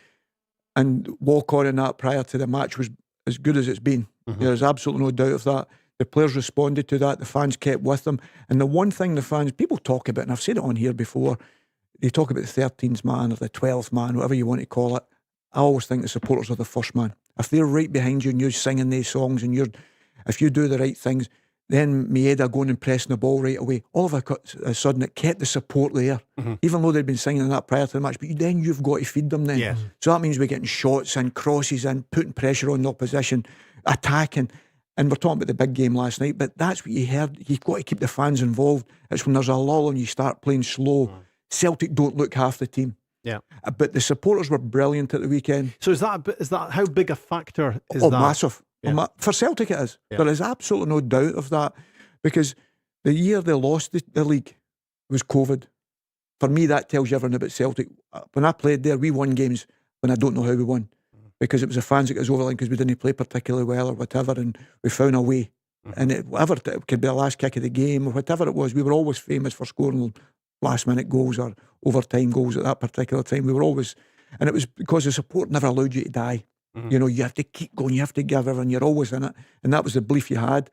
and walk on in that prior to the match was as good as it's been. There's absolutely no doubt of that. The players responded to that. The fans kept with them, and the one thing the fans, people talk about, and I've said it on here before, they talk about the 13th man or the 12th man, whatever you want to call it. I always think the supporters are the first man. If they're right behind you and you're singing these songs, and if you do the right things, then Maeda going and pressing the ball right away, all of a sudden it kept the support there, even though they'd been singing that prior to the match. But then you've got to feed them then. Yes. So that means we're getting shots and crosses and putting pressure on the opposition, attacking. And we're talking about the big game last night, but that's what you heard. You've got to keep the fans involved. It's when there's a lull and you start playing slow. Celtic don't look half the team. Yeah. But the supporters were brilliant at the weekend. So is that how big a factor is that? Massive. Yeah. For Celtic it is. Yeah. There is absolutely no doubt of that, because the year they lost the league was COVID. For me, that tells you everything about Celtic. When I played there, we won games when I don't know how we won, because it was the fans that got us over the line because we didn't play particularly well or whatever, and we found a way. And it could be the last kick of the game or whatever it was, we were always famous for scoring last minute goals or overtime goals at that particular time. We were always, and it was because the support never allowed you to die. You know, you have to keep going, you have to give everything, you're always in it. And that was the belief you had.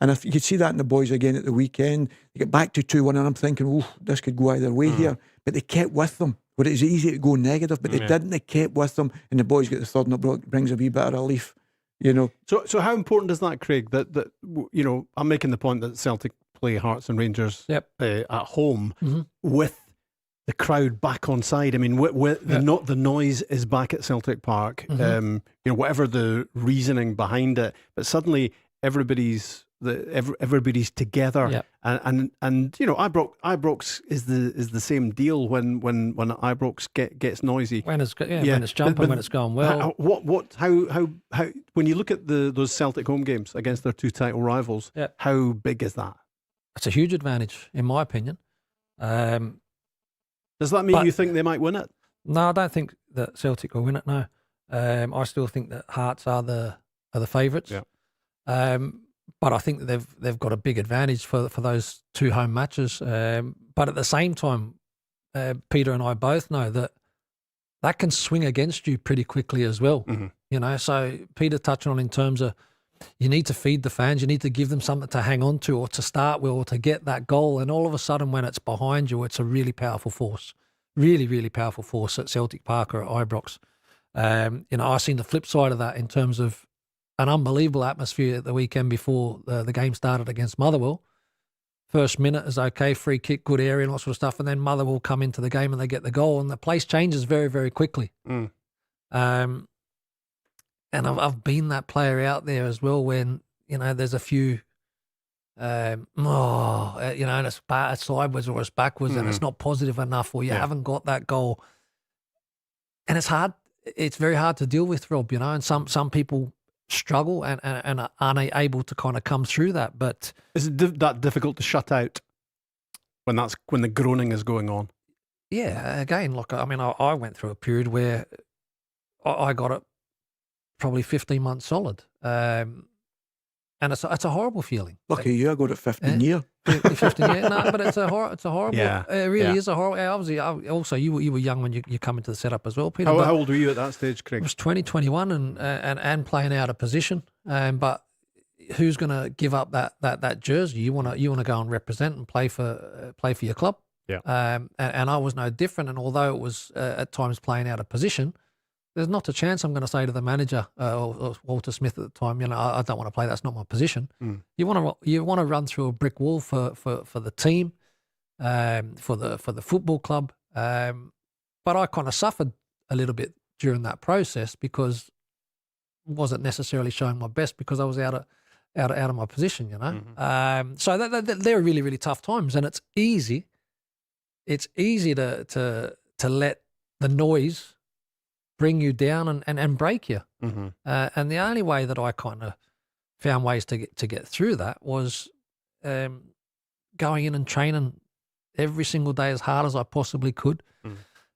And if you could see that in the boys again at the weekend, they get back to 2-1, and I'm thinking, oh, this could go either way here. But they kept with them. But it's easy to go negative, but they didn't. They kept with them, and the boys get the third, and it brings a wee bit of relief, you know. So how important is that, Craig? That you know, I'm making the point that Celtic play Hearts and Rangers at home with the crowd back on side. I mean, the noise is back at Celtic Park. You know, whatever the reasoning behind it, but suddenly everybody's together, and you know, Ibrox is the same deal when Ibrox gets noisy, when it's jumping, when it's going well. How when you look at those Celtic home games against their two title rivals, how big is that? It's a huge advantage, in my opinion. Does that mean you think they might win it? No, I don't think that Celtic will win it. No, I still think that Hearts are the favourites. But I think that they've got a big advantage for those two home matches. But at the same time, Peter and I both know that can swing against you pretty quickly as well. You know, so Peter touched on in terms of you need to feed the fans, you need to give them something to hang on to or to start with or to get that goal. And all of a sudden when it's behind you, it's a really powerful force, really, really powerful force at Celtic Park or at Ibrox. You know, I've seen the flip side of that in terms of an unbelievable atmosphere at the weekend before the game started against Motherwell. First minute is okay, free kick, good area and all sort of stuff, and then Motherwell come into the game and they get the goal and the place changes very, very quickly. And I've been that player out there as well when, you know, there's a few, you know, and it's sideways or it's backwards and it's not positive enough or you haven't got that goal. And it's hard. It's very hard to deal with, Rob, you know, and some people struggle and are unable to kind of come through that. But is it that difficult to shut out when the groaning is going on? Yeah, again, look, I mean, I went through a period where I got it probably 15 months solid. And it's a horrible feeling. Lucky you, I got it 15 years. 15 years, no, but it's a horrible. Yeah, it really is a horrible. Obviously, also you were young when you come into the setup as well, Peter. How old were you at that stage, Craig? I was 2021 and playing out of position. But who's going to give up that jersey? You want to go and represent and play for your club. Yeah. And I was no different. And although it was at times playing out of position, there's not a chance I'm going to say to the manager or Walter Smith at the time, you know, I don't want to play. That's not my position. You want to run through a brick wall for the team, for the football club. But I kind of suffered a little bit during that process because I wasn't necessarily showing my best because I was out of my position, you know. So they're really, really tough times, and it's easy. It's easy to let the noise bring you down and break you. And the only way that I kind of found ways to get through that was going in and training every single day as hard as I possibly could.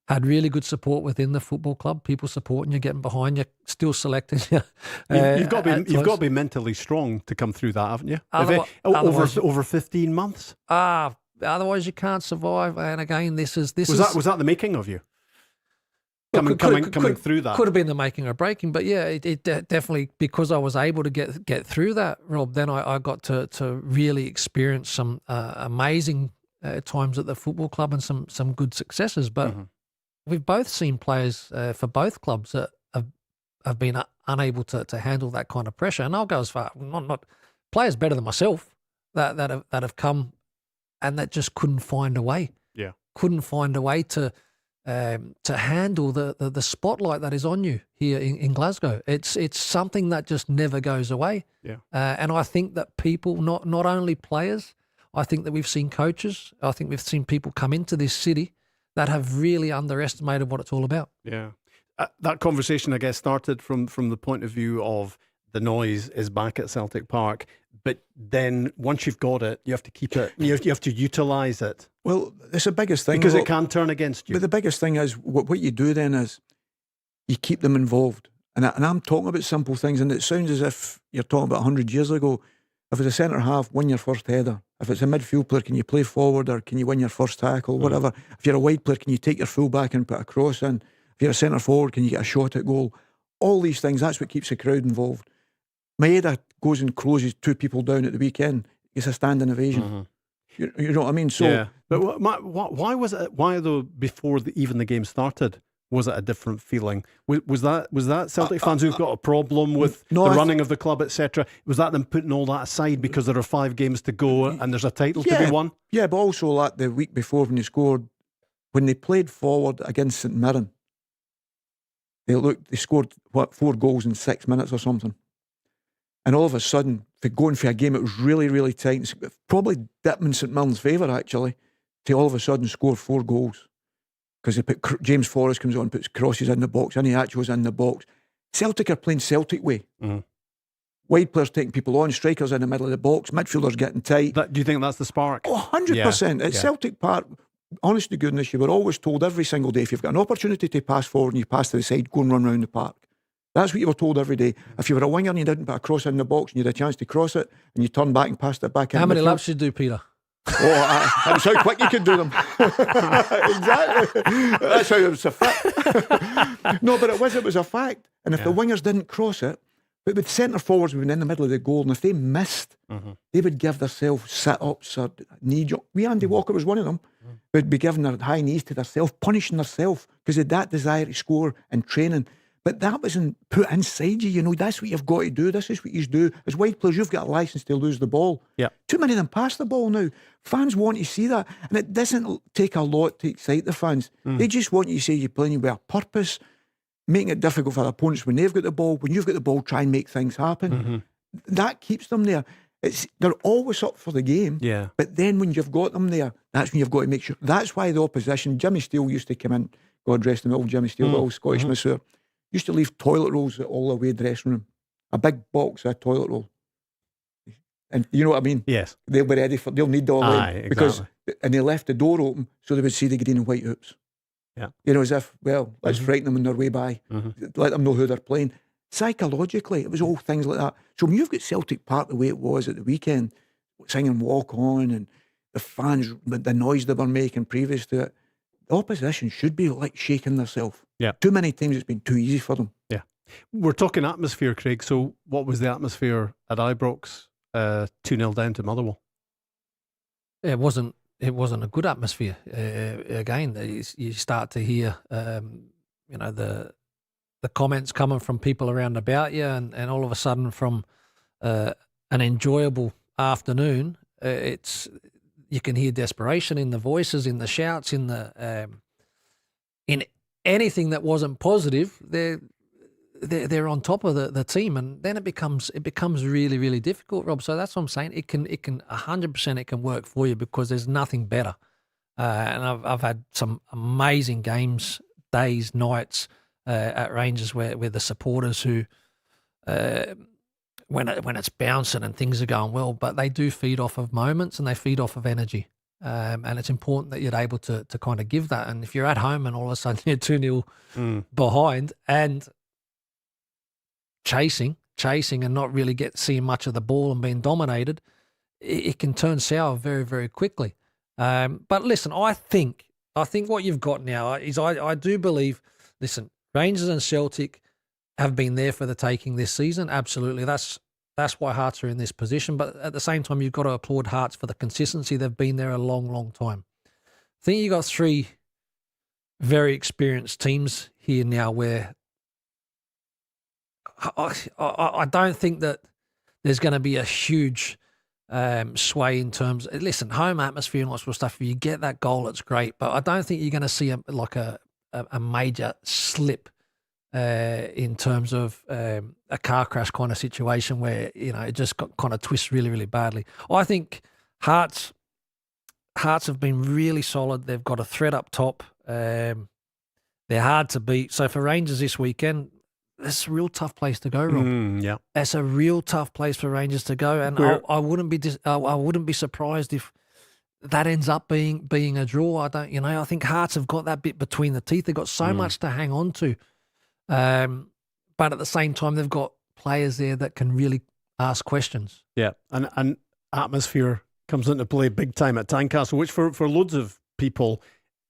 Had really good support within the football club, people supporting you, getting behind you, still selecting you. You've got to be mentally strong to come through that, haven't you? Over 15 months. Otherwise you can't survive. And again, was that the making of you? Coming through that could have been the making or breaking, but yeah, it definitely, because I was able to get through that, Rob. Then I got to really experience some amazing times at the football club and some good successes. But we've both seen players for both clubs that have been unable to handle that kind of pressure. And I'll go as far, not players better than myself that have come and that just couldn't find a way. Yeah, couldn't find a way to handle the spotlight that is on you here in Glasgow. It's something that just never goes away. Yeah. And I think that people, not only players, I think that we've seen coaches, I think we've seen people come into this city that have really underestimated what it's all about. Yeah. That conversation, I guess, started from the point of view of the noise is back at Celtic Park, but then once you've got it, you have to keep it. You have to utilise it. Well, it's the biggest thing. Because it can turn against you. But the biggest thing is, what you do then is you keep them involved. And I'm talking about simple things, and it sounds as if you're talking about 100 years ago. If as a centre half, win your first header, If it's a midfield player, can you play forward or can you win your first tackle, whatever. If you're a wide player, can you take your full back and put a cross in? If you're a centre forward, can you get a shot at goal? All these things, that's what keeps the crowd involved. Maeda goes and closes 2 people down at the weekend. It's a standing ovation. You know what I mean? So, yeah. But why was it? Why though? Before even the game started, was it a different feeling? Was that Celtic fans who've got a problem with the running of the club, etc.? Was that them putting all that aside because there are 5 games to go and there's a title to be won? Yeah, but also like the week before when they played forward against St Mirren, they scored 4 goals in 6 minutes or something. And all of a sudden, for going for a game, it was really, really tight. Probably dipped in St Mirren's favour, actually, to all of a sudden score 4 goals. Because they put James Forrest comes on, puts crosses in the box, and he actually was in the box. Celtic are playing Celtic way. Wide players taking people on, strikers in the middle of the box, midfielders getting tight. Do you think that's the spark? Oh, 100%. At Celtic Park, honest to goodness, you were always told every single day, if you've got an opportunity to pass forward and you pass to the side, go and run round the park. That's what you were told every day. If you were a winger and you didn't put a cross in the box and you had a chance to cross it and you turned back and passed it back in. How many laps did you do, Peter? That's how quick you could do them. Exactly. That's how it was a fact. No, but it was a fact. And if the wingers didn't cross it, but with centre forwards being in the middle of the goal, and if they missed, they would give themselves sit-ups or knee jump. Andy Walker was one of them. Would be giving their high knees to themselves, punishing themselves because they had that desire to score in training. But that wasn't put inside you, you know. That's what you've got to do. This is what you do. As wide players, you've got a licence to lose the ball. Yeah. Too many of them pass the ball now. Fans want to see that. And it doesn't take a lot to excite the fans. They just want you to say you're playing with a purpose, making it difficult for the opponents when they've got the ball. When you've got the ball, try and make things happen. That keeps them there. They're always up for the game. Yeah. But then when you've got them there, that's when you've got to make sure. That's why the opposition, Jimmy Steele used to come in, God rest him, old Jimmy Steele, the old Scottish masseur, used to leave toilet rolls at all the way dressing room. A big box of toilet roll. And you know what I mean? Yes. They'll be ready they'll need all Aye, because and they left the door open so they would see the green and white hoops. Yeah. You know, as if, well, let's frighten them on their way by. Let them know who they're playing. Psychologically, it was all things like that. So when you've got Celtic Park the way it was at the weekend, singing Walk On and the fans, the noise they were making previous to it, the opposition should be like shaking themselves. Yeah. Too many times it's been too easy for them. Yeah. We're talking atmosphere, Craig. So what was the atmosphere at Ibrox? 2-0 down to Motherwell. It wasn't a good atmosphere. Again, you start to hear, the comments coming from people around about you, and all of a sudden from an enjoyable afternoon, you can hear desperation in the voices, in the shouts, in anything that wasn't positive. They're on top of the team, and then it becomes really, really difficult, Rob. So that's what I'm saying. It can 100% it can work for you because there's nothing better. And I've had some amazing games, days, nights at Rangers where the supporters who when it's bouncing and things are going well, but they do feed off of moments and they feed off of energy. And it's important that you're able to kind of give that. And if you're at home and all of a sudden you're 2-0 behind and chasing and not really seeing much of the ball and being dominated, it can turn sour very, very quickly. But listen, I think what you've got now is I do believe, listen, Rangers and Celtic have been there for the taking this season. Absolutely. That's why Hearts are in this position. But at the same time, you've got to applaud Hearts for the consistency. They've been there a long, long time. I think you've got 3 very experienced teams here now where I don't think that there's going to be a huge sway in terms. Listen, home atmosphere and all that sort of stuff. If you get that goal, it's great. But I don't think you're going to see a major slip in terms of a car crash kind of situation where it just kind of twists really, really badly. I think Hearts have been really solid. They've got a threat up top. They're hard to beat. So for Rangers this weekend, it's a real tough place to go, Rob. Yeah, it's a real tough place for Rangers to go, and I wouldn't be surprised if that ends up being a draw. I think Hearts have got that bit between the teeth. They've got so much to hang on to, but at the same time, they've got players there that can really ask questions. Yeah, and atmosphere comes into play big time at Tynecastle, which for loads of people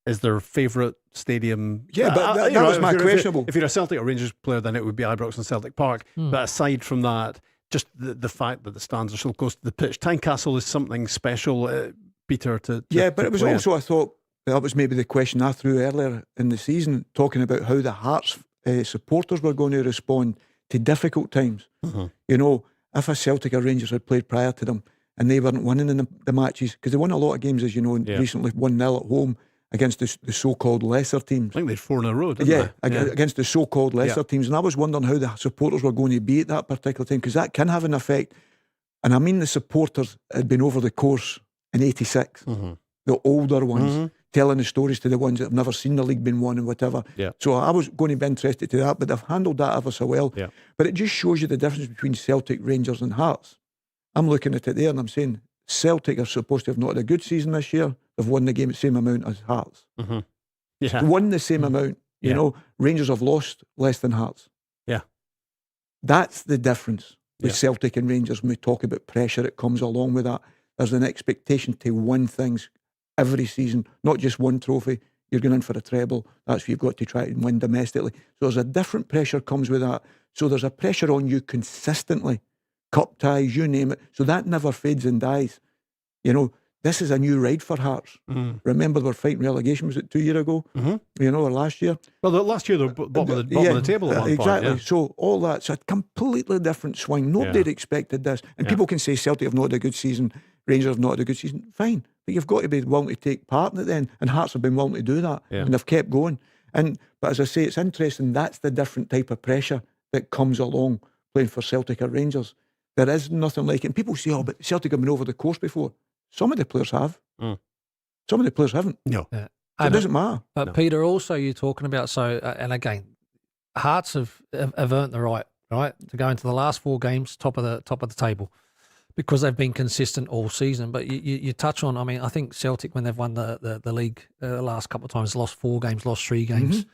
is their favourite stadium. Yeah, but that was my questionable. If you're a Celtic or Rangers player, then it would be Ibrox and Celtic Park. But aside from that, just the fact that the stands are so close to the pitch, Tynecastle is something special, Peter. But it was also, I thought, that was maybe the question I threw earlier in the season, talking about how the Hearts supporters were going to respond to difficult times. You know, if a Celtic or Rangers had played prior to them and they weren't winning in the matches, because they won a lot of games, as you know, recently 1-0 at home against the so-called lesser teams. I think they'd 4 in a row, didn't they? Against the so-called lesser teams. And I was wondering how the supporters were going to be at that particular time, because that can have an effect. And I mean, the supporters had been over the course in '86, the older ones, telling the stories to the ones that have never seen the league being won and whatever. So I was going to be interested to that, but they've handled that ever so well. But it just shows you the difference between Celtic, Rangers and Hearts. I'm looking at it there and I'm saying Celtic are supposed to have not had a good season this year. They've won the game the same amount as Hearts. They won the same amount. You know, Rangers have lost less than Hearts. That's the difference with Celtic and Rangers when we talk about pressure. It comes along with that. There's an expectation to win things every season, not just one trophy. You're going in for a treble. That's what you've got to try and win domestically. So there's a different pressure comes with that. So there's a pressure on you consistently. Cup ties, you name it. So that never fades and dies. You know, this is a new ride for Hearts. Remember, they were fighting relegation, was it 2 years ago? You know, or last year? Well, last year they were bottom of the table at one point. Exactly. So all that's a completely different swing. Nobody had expected this. And people can say Celtic have not had a good season, Rangers have not had a good season. Fine. But you've got to be willing to take part in it then. And Hearts have been willing to do that. And they've kept going. But as I say, it's interesting. That's the different type of pressure that comes along playing for Celtic or Rangers. There is nothing like it. And people say, oh, but Celtic have been over the course before. Some of the players have. Some of the players haven't. No. So it doesn't matter. But Peter, also you're talking about, and again, Hearts have earned the right, to go into the last 4 games top of the table, because they've been consistent all season. But you touch on, I mean, I think Celtic, when they've won the league the last couple of times, lost 4 games, lost 3 games.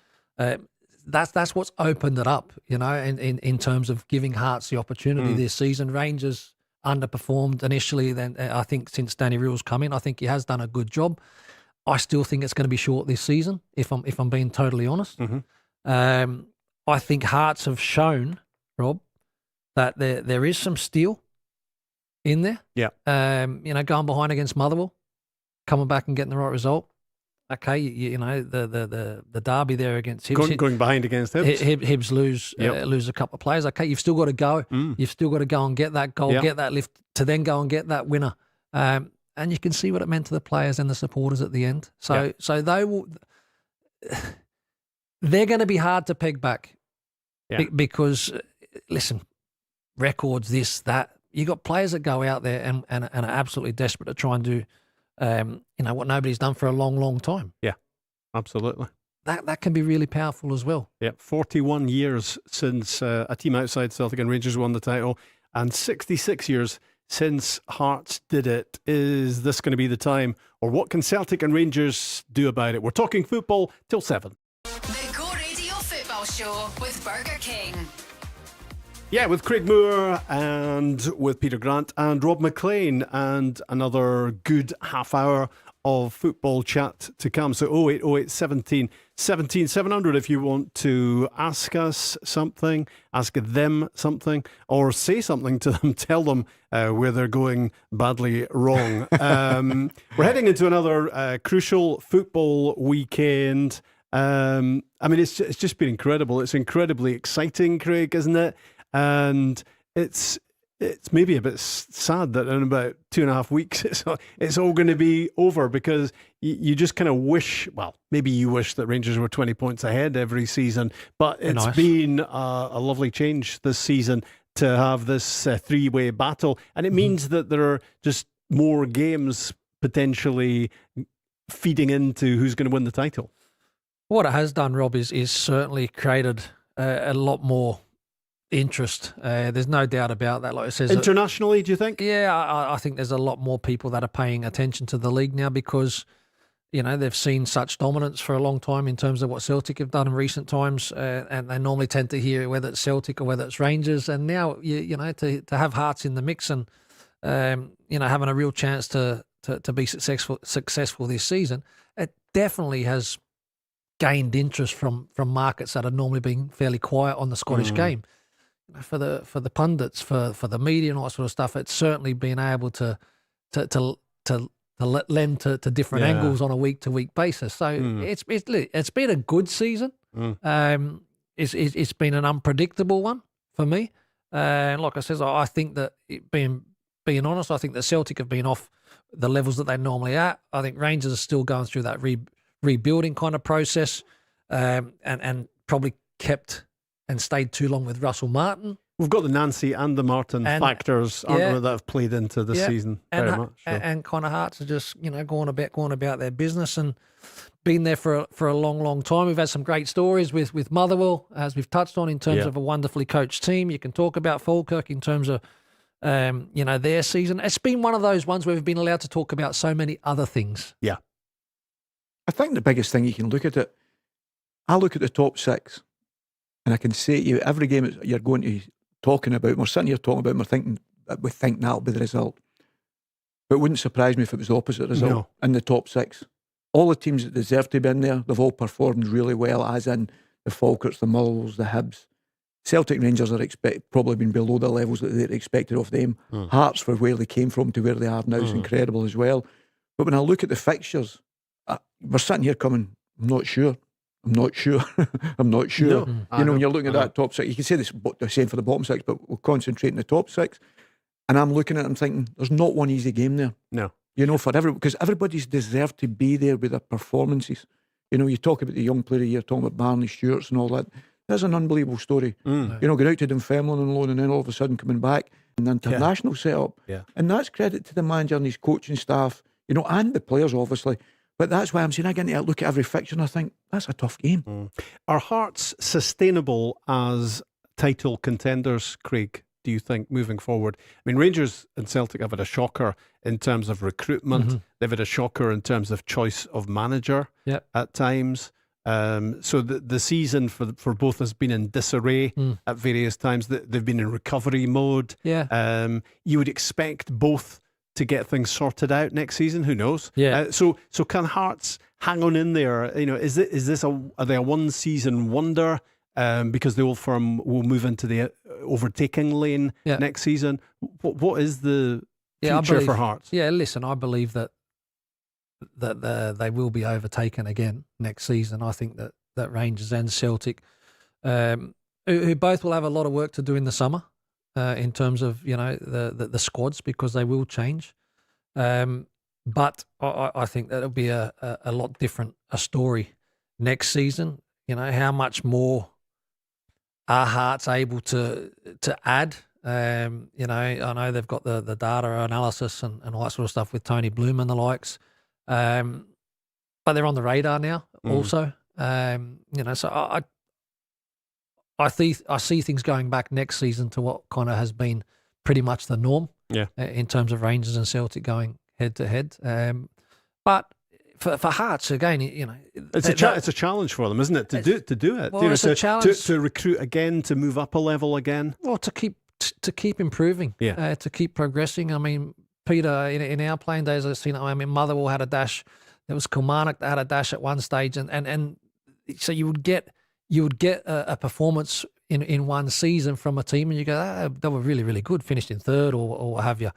That's what's opened it up, you know, in terms of giving Hearts the opportunity this season. Rangers underperformed initially. Then I think since Danny Riehl's come in, I think he has done a good job. I still think it's going to be short this season, if I'm being totally honest. I think Hearts have shown, Rob, that there is some steel in there. You know, going behind against Motherwell, coming back and getting the right result. Okay, you know, the derby there against Hibs. Going behind against Hibs. Hibs lose a couple of players. Okay, you've still got to go. You've still got to go and get that goal, get that lift, to then go and get that winner. And you can see what it meant to the players and the supporters at the end. So they're going to be hard to peg back. Because, listen, records, this, that. You got players that go out there and are absolutely desperate to try and do you know, what nobody's done for a long, long time. Yeah, absolutely. That can be really powerful as well. 41 years since a team outside Celtic and Rangers won the title, and 66 years since Hearts did it. Is this going to be the time, or what can Celtic and Rangers do about it? We're talking football till 7. The Go Radio Football Show with Burger King. Yeah, with Craig Moore and with Peter Grant and Rob MacLean, and another good half hour of football chat to come. So 0808 17 17 700 if you want to ask us something, ask them something, or say something to them, tell them where they're going badly wrong. We're heading into another crucial football weekend. I mean, it's just been incredible. It's incredibly exciting, Craig, isn't it? And it's maybe a bit sad that in about 2.5 weeks it's all going to be over, because you just kind of wish, well, maybe you wish that Rangers were 20 points ahead every season, but it's been a lovely change this season to have this 3-way battle, and it means that there are just more games potentially feeding into who's going to win the title. What it has done, Rob, is certainly created a lot more interest. There's no doubt about that. Like it says, internationally, do you think? Yeah, I think there's a lot more people that are paying attention to the league now, because you know they've seen such dominance for a long time in terms of what Celtic have done in recent times, and they normally tend to hear whether it's Celtic or whether it's Rangers. And now you know to have Hearts in the mix and having a real chance to be successful this season, it definitely has gained interest from markets that have normally been fairly quiet on the Scottish game. For the pundits, for the media and all that sort of stuff, it's certainly been able to lend to different angles on a week-to-week basis. So it's been a good season. It's been an unpredictable one for me. And like I said, I think that being honest, I think that Celtic have been off the levels that they normally at. I think Rangers are still going through that rebuilding kind of process, and probably kept and stayed too long with Russell Martin. We've got the Nancy and the Martin factors, aren't we, that have played into the season very much. So. And kind of Hearts are just going about their business and been there for a long time. We've had some great stories with Motherwell, as we've touched on, in terms of a wonderfully coached team. You can talk about Falkirk in terms of their season. It's been one of those ones where we've been allowed to talk about so many other things. Yeah. I think the biggest thing you can look at it, I look at the top 6 and I can say to you, every game that you're going to talking about, we're sitting here talking about, we think that'll be the result. But it wouldn't surprise me if it was the opposite result in the top 6. All the teams that deserve to be in there, they've all performed really well, as in the Falkirks, the Motherwells, the Hibs. Celtic, Rangers are probably been below the levels that they're expected of them. Hearts, for where they came from to where they are now, is incredible as well. But when I look at the fixtures, we're sitting here coming, I'm not sure. No. When you're looking at that top 6, you can say the same for the bottom 6, but we'll concentrate on the top 6. And I'm looking at it, I'm thinking, there's not one easy game there. No. Because everybody's deserved to be there with their performances. You talk about the young player here, talking about Barney Stewarts and all that. That's an unbelievable story. Going out to Dunfermline on loan and then all of a sudden coming back in the international setup. Yeah. And that's credit to the manager and his coaching staff, and the players, obviously. But that's why I'm saying I get to look at every fixture and I think, that's a tough game. Are Hearts sustainable as title contenders, Craig, do you think, moving forward? I mean, Rangers and Celtic have had a shocker in terms of recruitment. They've had a shocker in terms of choice of manager at times. So the season for both has been in disarray at various times. They've been in recovery mode. You would expect both to get things sorted out next season. Who knows? So can Hearts hang on in there? Are they a one season wonder? Because the old firm will move into the overtaking lane next season. What is the future for Hearts? Yeah, listen, I believe that they will be overtaken again next season. I think that Rangers and Celtic, who both will have a lot of work to do in the summer, in terms of the squads, because they will change. But I think that it'll be a lot different a story next season. How much more are Hearts able to add? I know they've got the data analysis and all that sort of stuff with Tony Bloom and the likes. But they're on the radar now also. So I see things going back next season to what kind of has been pretty much the norm in terms of Rangers and Celtic going head to head. But for Hearts, again, it's a challenge for them, isn't it? To do it. Well, it's a challenge to recruit again, to move up a level again. Well, to keep improving, to keep progressing. I mean, Peter, in our playing days, I've seen. I mean, Motherwell had a dash. There was Kilmarnock that had a dash at one stage, and so you would get a performance in one season from a team, and you go, they were really, really good, finished in third or what have you,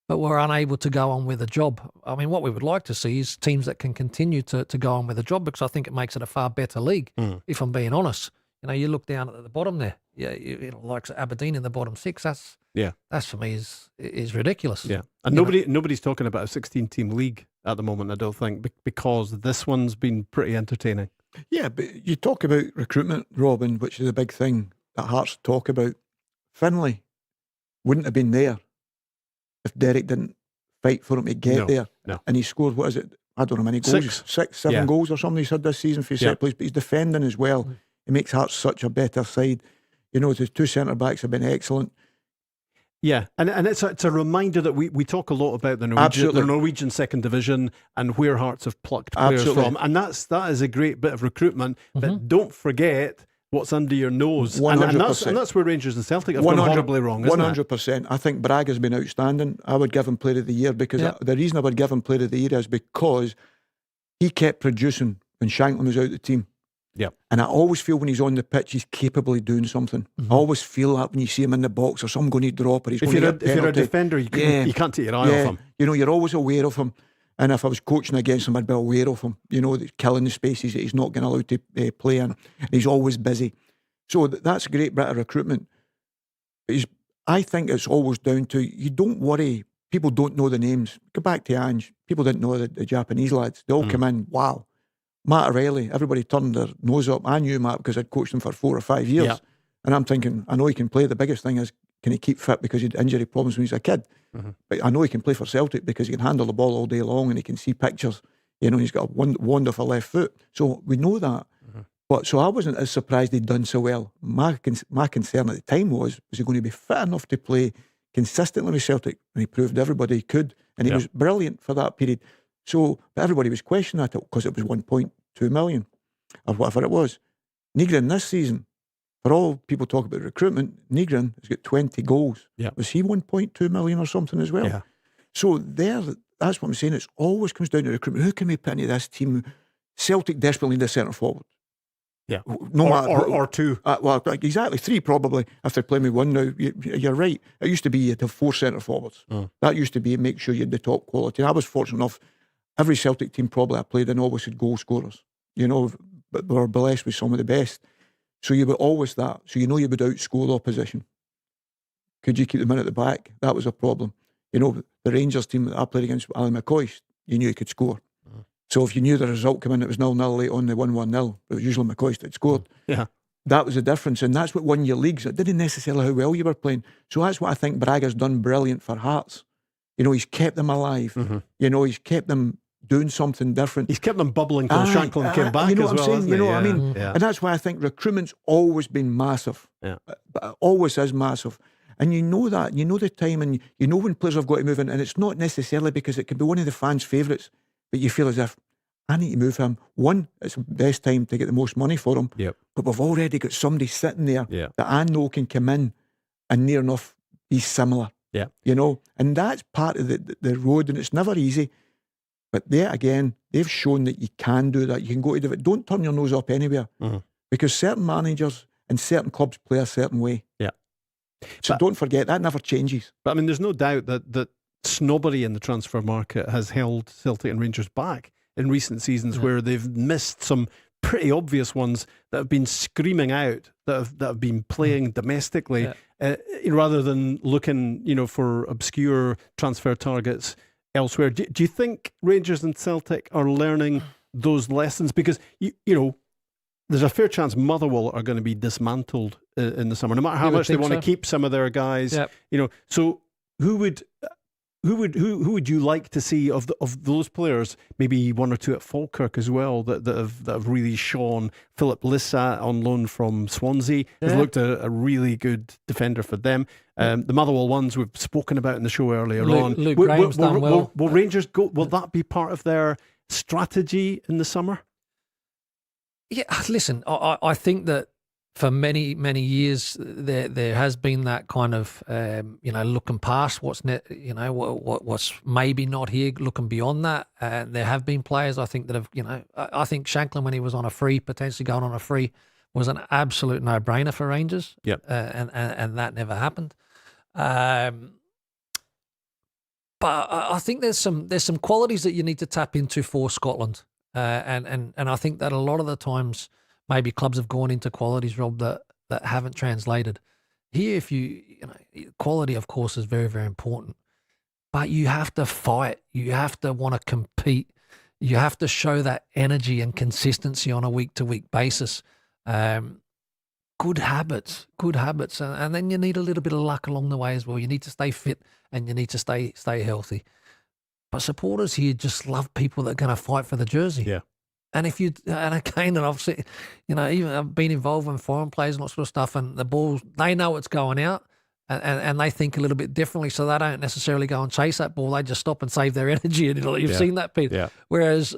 but were unable to go on with a job. I mean, what we would like to see is teams that can continue to go on with a job, because I think it makes it a far better league, if I'm being honest. You look down at the bottom there, like Aberdeen in the bottom 6, that's for me is ridiculous. Yeah, and nobody's talking about a 16-team league at the moment, I don't think, because this one's been pretty entertaining. Yeah, but you talk about recruitment, Robin, which is a big thing that Hearts talk about. Finlay wouldn't have been there if Derek didn't fight for him to get there. No. And he scored, what is it? I don't know how many goals. 7 goals or something he's had this season for his set plays, but he's defending as well. It makes Hearts such a better side. His 2 centre-backs have been excellent. Yeah, and it's a reminder that we talk a lot about the Norwegian second division and where Hearts have plucked players from, and that is a great bit of recruitment. But don't forget what's under your nose. 100%. And that's where Rangers and Celtic have gone horribly wrong, isn't 100%. I think Braga's been outstanding. I would give him Player of the Year because the reason I would give him Player of the Year is because he kept producing when Shanklin was out of the team. Yeah. And I always feel when he's on the pitch, he's capable of doing something. I always feel that when you see him in the box or someone going to drop or he's going to get a penalty. If you're a defender, you can't take your eye off him. You know, you're always aware of him. And if I was coaching against him, I'd be aware of him. You know, killing the spaces that he's not going to allow to play in. And he's always busy. So that's a great bit of recruitment. I think it's always down to, you don't worry. People don't know the names. Go back to Ange. People didn't know the Japanese lads. They all come in, wow. Matt Riley, everybody turned their nose up. I knew Matt because I'd coached him for 4 or 5 years. Yeah. And I'm thinking, I know he can play. The biggest thing is, can he keep fit because he had injury problems when he was a kid? But I know he can play for Celtic because he can handle the ball all day long and he can see pictures. You know, he's got a wonderful left foot. So we know that. But so I wasn't as surprised he'd done so well. My concern at the time was he going to be fit enough to play consistently with Celtic? And he proved everybody he could. And he was brilliant for that period. So everybody was questioning that because it was 1.2 million or whatever it was. Nygren this season, for all people talk about recruitment, Nygren has got 20 goals. Yeah. Was he 1.2 million or something as well? Yeah. So that's what I'm saying. It always comes down to recruitment. Who can we put into this team? Celtic desperately need a centre forward. Yeah. No or two. Well, exactly. 3 probably. If they're playing with 1 now, you're right. It used to be you'd have 4 centre forwards. That used to be make sure you had the top quality. And I was fortunate enough. Every Celtic team probably I played in always had goal scorers, you know, but we were blessed with some of the best. So you were always that. So you know you would outscore the opposition. Could you keep them in at the back? That was a problem. You know, the Rangers team that I played against, Ali McCoist, you knew he could score. So if you knew the result came in, it was 0-0 late on, the 1-1-0. It was usually McCoist that scored. Yeah. That was the difference. And that's what won your leagues. It didn't necessarily how well you were playing. So that's what I think Braga's done brilliant for Hearts. You know, he's kept them alive. You know, he's kept them doing something different. He's kept them bubbling till Shanklin came back. You know as what I'm well, saying? You know what I mean? And that's why I think recruitment's always been massive. Yeah. But it always is massive. And you know that. You know the time and you know when players have got to move in. And it's not necessarily because it could be one of the fans' favourites, but you feel as if, I need to move him. One, it's the best time to get the most money for him. Yep. But we've already got somebody sitting there that I know can come in and near enough be similar. Yeah. You know? And that's part of the road, and it's never easy. But there again, they've shown that you can do that. You can go to it. Don't turn your nose up anywhere. Because certain managers and certain clubs play a certain way. Yeah. So don't forget, that never changes. But I mean, there's no doubt that snobbery in the transfer market has held Celtic and Rangers back in recent seasons where they've missed some pretty obvious ones that have been screaming out, that have been playing domestically, rather than looking, you know, for obscure transfer targets elsewhere. Do you think Rangers and Celtic are learning those lessons? Because, you know, there's a fair chance Motherwell are going to be dismantled in the summer, no matter how much they want to keep some of their guys. Yep. You know, so who would you like to see of those players? Maybe 1 or 2 at Falkirk as well that have really shone. Philip Lissat on loan from Swansea has looked a really good defender for them. The Motherwell ones we've spoken about in the show earlier on. Luke Graham's done well. Will Rangers go? Will that be part of their strategy in the summer? Yeah, listen, I think that for many years there has been that kind of looking past what's what's maybe not here, looking beyond that. There have been players I think that have I think Shanklin, when he was on a free, potentially going on a free, was an absolute no-brainer for Rangers. Yep. And that never happened. But I think there's some qualities that you need to tap into for Scotland. And I think that a lot of the times maybe clubs have gone into qualities, Rob, that haven't translated. Here, if quality, of course, is very, very important. But you have to fight. You have to want to compete. You have to show that energy and consistency on a week-to-week basis. Good habits. And then you need a little bit of luck along the way as well. You need to stay fit and you need to stay healthy. But supporters here just love people that are going to fight for the jersey. Yeah. And and I've seen, even I've been involved in foreign players and all sort of stuff, and the balls, they know it's going out, and they think a little bit differently, so they don't necessarily go and chase that ball. They just stop and save their energy. And you've seen that, Pete. Yeah. Whereas,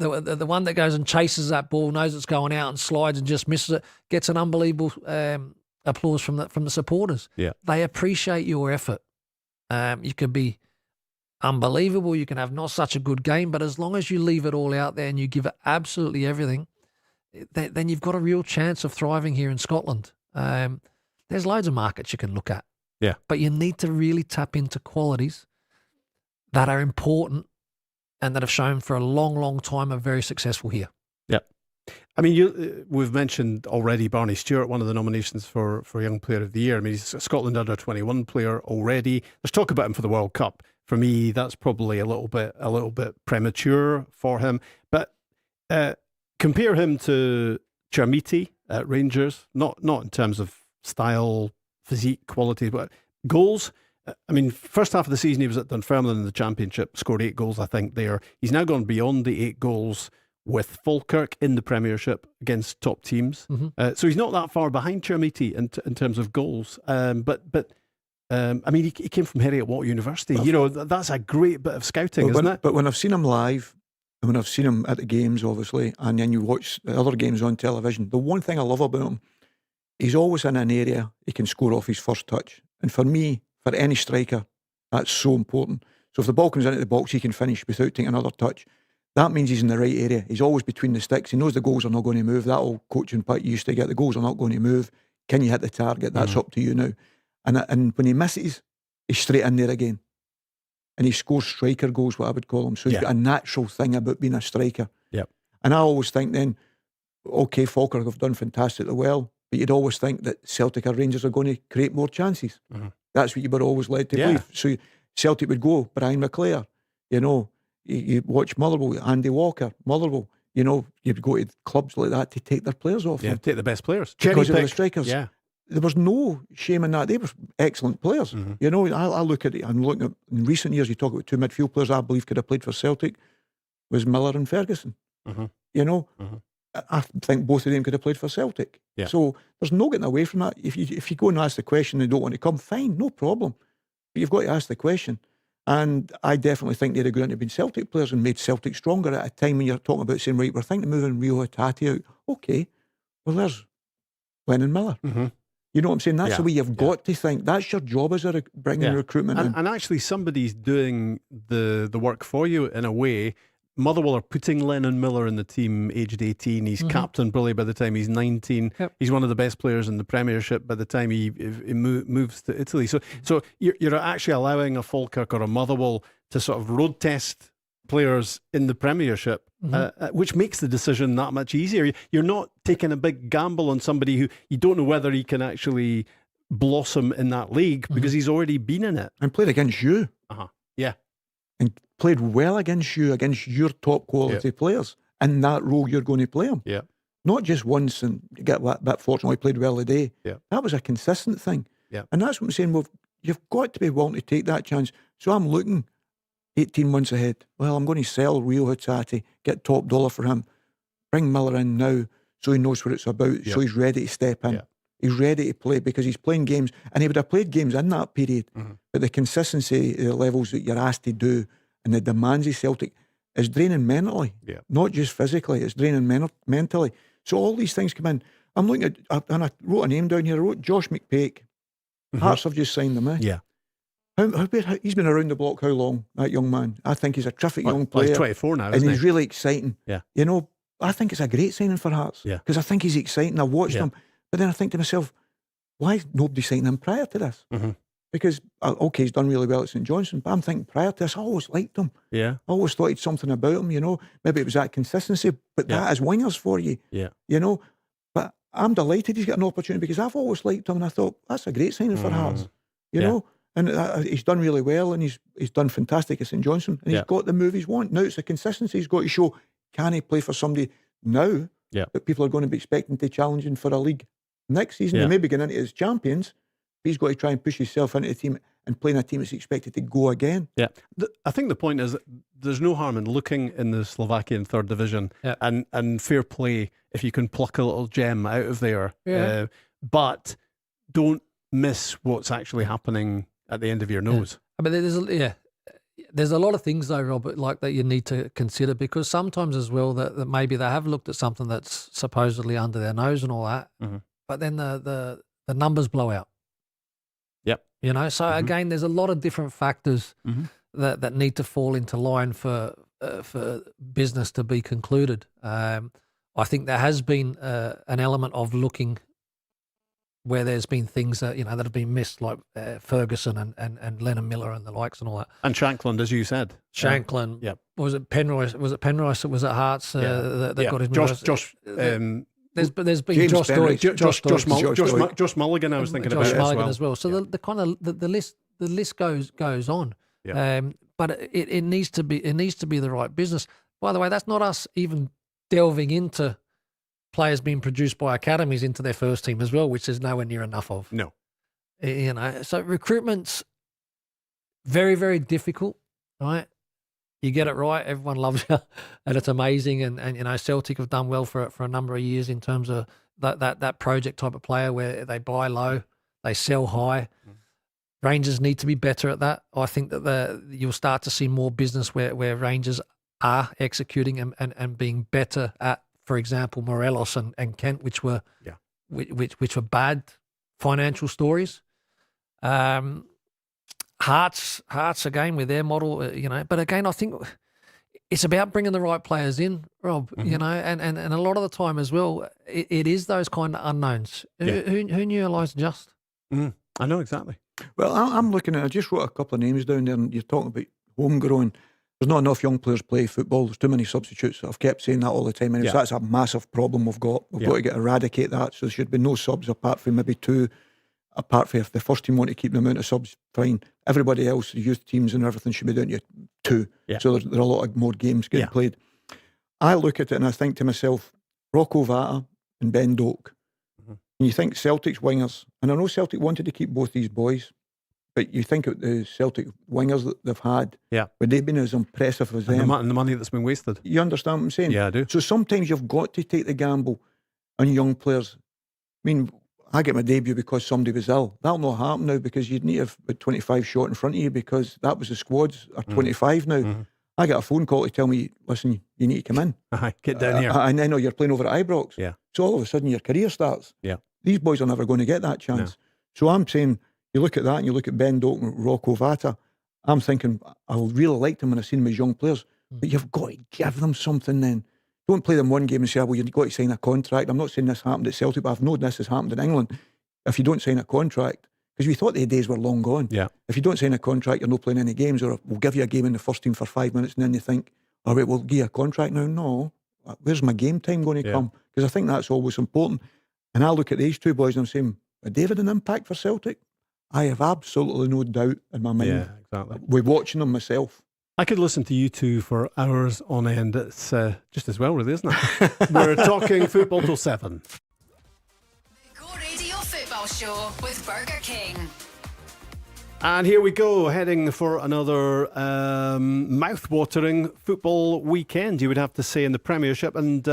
the one that goes and chases that ball, knows it's going out and slides and just misses it, gets an unbelievable applause from the supporters. Yeah. They appreciate your effort. You can be unbelievable, you can have not such a good game, but as long as you leave it all out there and you give it absolutely everything, then you've got a real chance of thriving here in Scotland. There's loads of markets you can look at. Yeah. But you need to really tap into qualities that are important and that have shown for a long, long time are very successful here. Yeah. I mean, we've mentioned already Barney Stewart, one of the nominations for Young Player of the Year. I mean, he's a Scotland under-21 player already. There's talk about him for the World Cup. For me, that's probably a little bit premature for him. But compare him to Chermiti at Rangers, not in terms of style, physique, quality, but goals. I mean, first half of the season he was at Dunfermline in the Championship, scored 8 goals, I think, there. He's now gone beyond the 8 goals with Falkirk in the Premiership against top teams. Mm-hmm. So he's not that far behind Chermiti in terms of goals. I mean, he came from Heriot-Watt University. You know, that's a great bit of scouting, isn't it? But when I've seen him live, and when I've seen him at the games, obviously, and then you watch the other games on television, the one thing I love about him, he's always in an area he can score off his first touch. And for me, for any striker, that's so important. So if the ball comes into the box, he can finish without taking another touch. That means he's in the right area. He's always between the sticks. He knows the goals are not going to move. That old coaching part you used to get, the goals are not going to move. Can you hit the target? That's up to you now. And when he misses, he's straight in there again. And he scores striker goals, what I would call them. So he's got a natural thing about being a striker. Yep. And I always think then, okay, Falkirk have done fantastically well, but you'd always think that Celtic or Rangers are going to create more chances. Mm-hmm. That's what you were always led to believe. So Celtic would go, Brian McClare, you know, you watch Motherwell, Andy Walker, Motherwell, you know, you'd go to clubs like that to take their players off them. Take the best players. Because of the strikers. Yeah. There was no shame in that. They were excellent players. Mm-hmm. You know, I look at it, I'm looking at, in recent years, you talk about 2 midfield players I believe could have played for Celtic, was Miller and Ferguson. Mm-hmm. You know, I think both of them could have played for Celtic. Yeah. So there's no getting away from that. If you go and ask the question and they don't want to come, fine, no problem. But you've got to ask the question. And I definitely think they'd have gone to been Celtic players and made Celtic stronger at a time when you're talking about saying, right, we're thinking of moving Rio Hatate out. Okay, well, there's Lennon Miller. Mm-hmm. You know what I'm saying? That's the way you've got to think. That's your job as a bringing recruitment in. And actually somebody's doing the work for you in a way. Motherwell are putting Lennon Miller in the team aged 18. He's captain probably by the time he's 19. Yep. He's one of the best players in the Premiership by the time he moves to Italy. So you're actually allowing a Falkirk or a Motherwell to sort of road test players in the Premiership, which makes the decision that much easier. You're not taking a big gamble on somebody who you don't know whether he can actually blossom in that league because he's already been in it. And played against you. Yeah. And played well against you, against your top quality players. In that role, you're going to play him. Yeah. Not just once and get that bit fortunate he played well today. Yeah. That was a consistent thing. Yeah. And that's what I'm saying. Well, you've got to be willing to take that chance. So I'm looking 18 months ahead. Well, I'm going to sell Rio Hatate, get top dollar for him, bring Miller in now so he knows what it's about, so he's ready to step in. Yeah. He's ready to play because he's playing games, and he would have played games in that period. But the consistency, the levels that you're asked to do, and the demands of Celtic is draining mentally, not just physically. It's draining mentally. So all these things come in. I'm looking at, and I wrote a name down here. I wrote Josh McPake. Hearts have just signed him. Yeah. He's been around the block how long? That young man. I think he's a terrific young player. He's 24 now, and he's really exciting. Yeah. You know, I think it's a great signing for Hearts. Yeah. Because I think he's exciting. I watched him. But then I think to myself, why is nobody signing him prior to this? Because, okay, he's done really well at St Johnstone, but I'm thinking prior to this, I always liked him. Yeah. I always thought he'd something about him, you know. Maybe it was that consistency, but that is wingers for you. Yeah. You know. But I'm delighted he's got an opportunity because I've always liked him and I thought, that's a great signing for Hearts. You know. And he's done really well and he's done fantastic at St Johnstone and he's got the move he's want. Now it's the consistency he's got to show. Can he play for somebody now that people are going to be expecting to challenge him for a league next season? They may be getting into his champions. He's got to try and push himself into the team and playing a team that's expected to go again. Yeah. I think the point is that there's no harm in looking in the Slovakian third division and fair play if you can pluck a little gem out of there. Yeah. But don't miss what's actually happening at the end of your nose. But there's there's a lot of things though, Robert, like that you need to consider, because sometimes as well that maybe they have looked at something that's supposedly under their nose and all that, but then the numbers blow out. Yep. You know, so again, there's a lot of different factors that need to fall into line for business to be concluded. I think there has been an element of looking where there's been things that that have been missed, like Ferguson and Lennon Miller and the likes and all that. And Shankland, as you said. Shankland. Yeah. Was it Penrice? Was it Penrice that was at Hearts that got his Josh. There's been James Josh Penrice. Doig. Josh Mulligan, I was thinking Josh about Mulligan as well. So the list goes on. Yeah. But it needs to be the right business. By the way, that's not us even delving into players being produced by academies into their first team as well, which there's nowhere near enough of. No. So recruitment's very, very difficult, right? You get it right, everyone loves you, and it's amazing. And Celtic have done well for a number of years in terms of that project type of player where they buy low, they sell high. Rangers need to be better at that. I think that you'll start to see more business where Rangers are executing and being better at, for example, Morelos and Kent, which were bad financial stories. Hearts again with their model, But again, I think it's about bringing the right players in, Rob. And a lot of the time as well, it is those kind of unknowns. Yeah. Who knew Elijah Just? I know exactly. Well, I'm looking at. I just wrote a couple of names down there, and you're talking about homegrown. There's not enough young players play football. There's too many substitutes. I've kept saying that all the time. And so that's a massive problem we've got. We've got to eradicate that. So there should be no subs apart from maybe two. Apart from if the first team want to keep the amount of subs, fine. Everybody else, the youth teams and everything, should be down to two. Yeah. So there are a lot of more games getting played. I look at it and I think to myself, Rocco Vata and Ben Doak. And you think Celtic's wingers, and I know Celtic wanted to keep both these boys, but you think of the Celtic wingers that they've had, would they been as impressive as them? And the money that's been wasted. You understand what I'm saying? Yeah, I do. So sometimes you've got to take the gamble on young players. I mean, I get my debut because somebody was ill. That'll not happen now because you'd need to have 25 shot in front of you because that was the squads are 25 now. I get a phone call to tell me, listen, you need to come in. Get down here. And then you're playing over at Ibrox. Yeah. So all of a sudden your career starts. Yeah. These boys are never going to get that chance. No. So I'm saying, you look at that and you look at Ben Doak and Rocco Vata, I'm thinking, I really liked them when I seen them as young players, but you've got to give them something then. Don't play them one game and say, well, you've got to sign a contract. I'm not saying this happened at Celtic, but I've known this has happened in England. If you don't sign a contract, because we thought the days were long gone. Yeah. If you don't sign a contract, you're not playing any games, or we'll give you a game in the first team for 5 minutes and then you think, all right, we'll give you a contract now. No, where's my game time going to come? Because I think that's always important. And I look at these two boys and I'm saying, are David an impact for Celtic? I have absolutely no doubt in my mind. Yeah, exactly. We're watching them myself. I could listen to you two for hours on end. It's just as well, really, isn't it? We're talking football till 7. Go Radio Football Show with Burger King. And here we go, heading for another mouth-watering football weekend, you would have to say, in the Premiership. And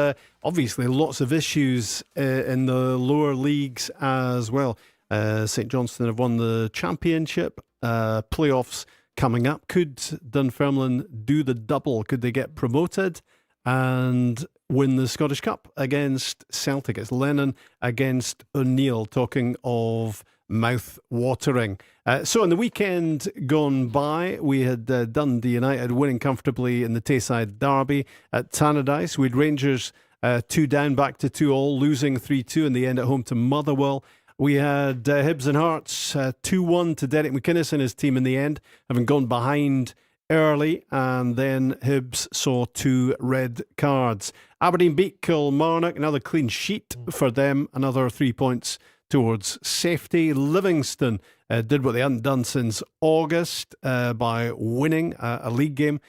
obviously lots of issues in the lower leagues as well. St Johnstone have won the championship. Playoffs coming up. Could Dunfermline do the double? Could they get promoted and win the Scottish Cup against Celtic? It's Lennon against O'Neill, talking of mouth-watering. So in the weekend gone by, we had Dundee United winning comfortably in the Tayside derby at Tannadice. We had Rangers 2 down, back to 2-2, losing 3-2 in the end at home to Motherwell. We had Hibs and Hearts 2-1 to Derek McInnes and his team in the end, having gone behind early, and then Hibs saw 2 red cards. Aberdeen beat Kilmarnock, another clean sheet for them, another 3 points towards safety. Livingston did what they hadn't done since August by winning a league game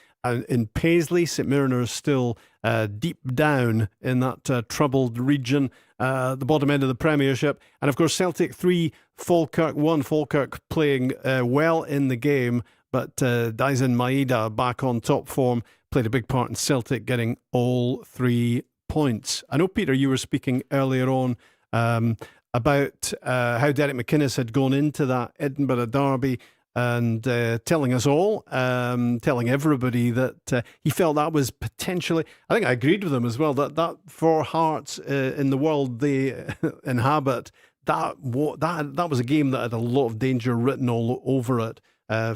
in Paisley. St Mirren are still deep down in that troubled region, the bottom end of the Premiership. And of course Celtic 3, Falkirk 1. Falkirk playing well in the game, but Daisen Maeda back on top form played a big part in Celtic getting all 3 points. I know, Peter, you were speaking earlier on about how Derek McInnes had gone into that Edinburgh derby and telling us all, telling everybody that he felt that was potentially, I think I agreed with him as well, that for Hearts in the world they inhabit, that was a game that had a lot of danger written all over it.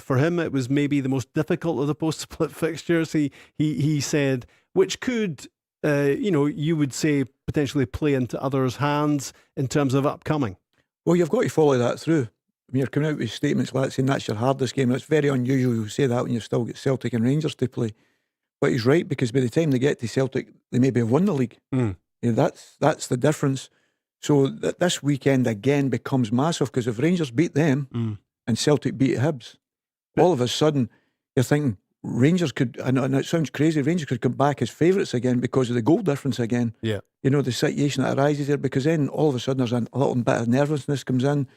For him, it was maybe the most difficult of the post-split fixtures. He said, which could, you would say potentially play into others' hands in terms of upcoming. Well, you've got to follow that through. When you're coming out with statements like that, saying that's your hardest game, it's very unusual to say that when you've still got Celtic and Rangers to play. But he's right, because by the time they get to Celtic, they maybe have won the league. That's the difference. So this weekend again becomes massive, because if Rangers beat them and Celtic beat Hibs, all of a sudden you're thinking Rangers could, and it sounds crazy, Rangers could come back as favourites again because of the goal difference again. Yeah. The situation that arises there, because then all of a sudden there's a little bit of nervousness comes in.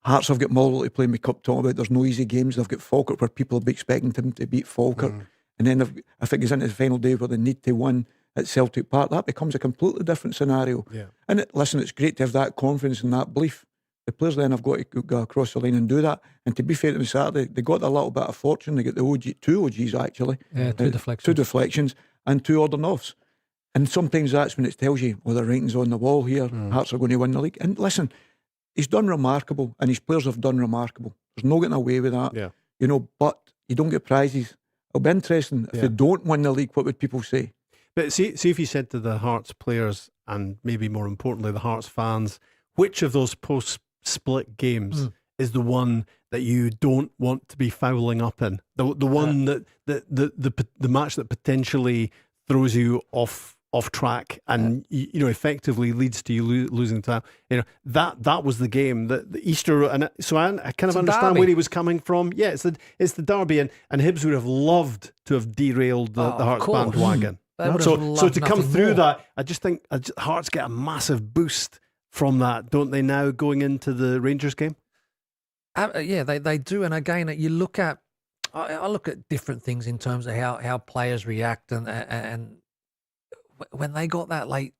Hearts have got Motherwell to play, and we kept talking about there's no easy games. They've got Falkirk, where people will be expecting them to beat Falkirk. And then if it goes into the final day where they need to win at Celtic Park, that becomes a completely different scenario. Yeah. And listen, it's great to have that confidence and that belief. The players then have got to go across the line and do that. And to be fair to them Saturday, they got a little bit of fortune. They got two OGs actually. Yeah, two deflections. Two deflections and two ordern offs. And sometimes that's when it tells you, well, the writing's on the wall here. Hearts are going to win the league. And listen, he's done remarkable, and his players have done remarkable. There's no getting away with that. Yeah. But you don't get prizes. It'll be interesting if they don't win the league. What would people say? But see if you said to the Hearts players, and maybe more importantly the Hearts fans, which of those post-split games is the one that you don't want to be fouling up in? The one that the match that potentially throws you off track and effectively leads to you losing time. That was the game that the Easter, and so I kind of understand where he was coming from. Yeah, it's the derby, and Hibs would have loved to have derailed the Hearts bandwagon. So to come through that, I just think Hearts get a massive boost from that, don't they? Now going into the Rangers game. Yeah, they do. And again, you look at, I look at different things in terms of how players react, and when they got that late,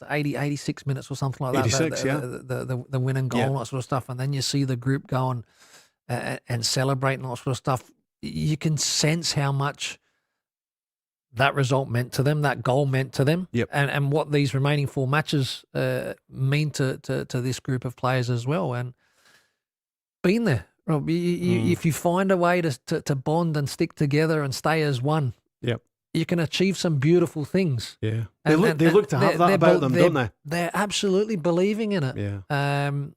86 minutes or something like that, 86, the winning goal and that sort of stuff, and then you see the group going and celebrating all that sort of stuff, you can sense how much that result meant to them, that goal meant to them, and what these remaining 4 matches mean to this group of players as well. And being there, Rob, if you find a way to bond and stick together and stay as one, you can achieve some beautiful things. Yeah, they look to have that about them, don't they? They're absolutely believing in it. Yeah, and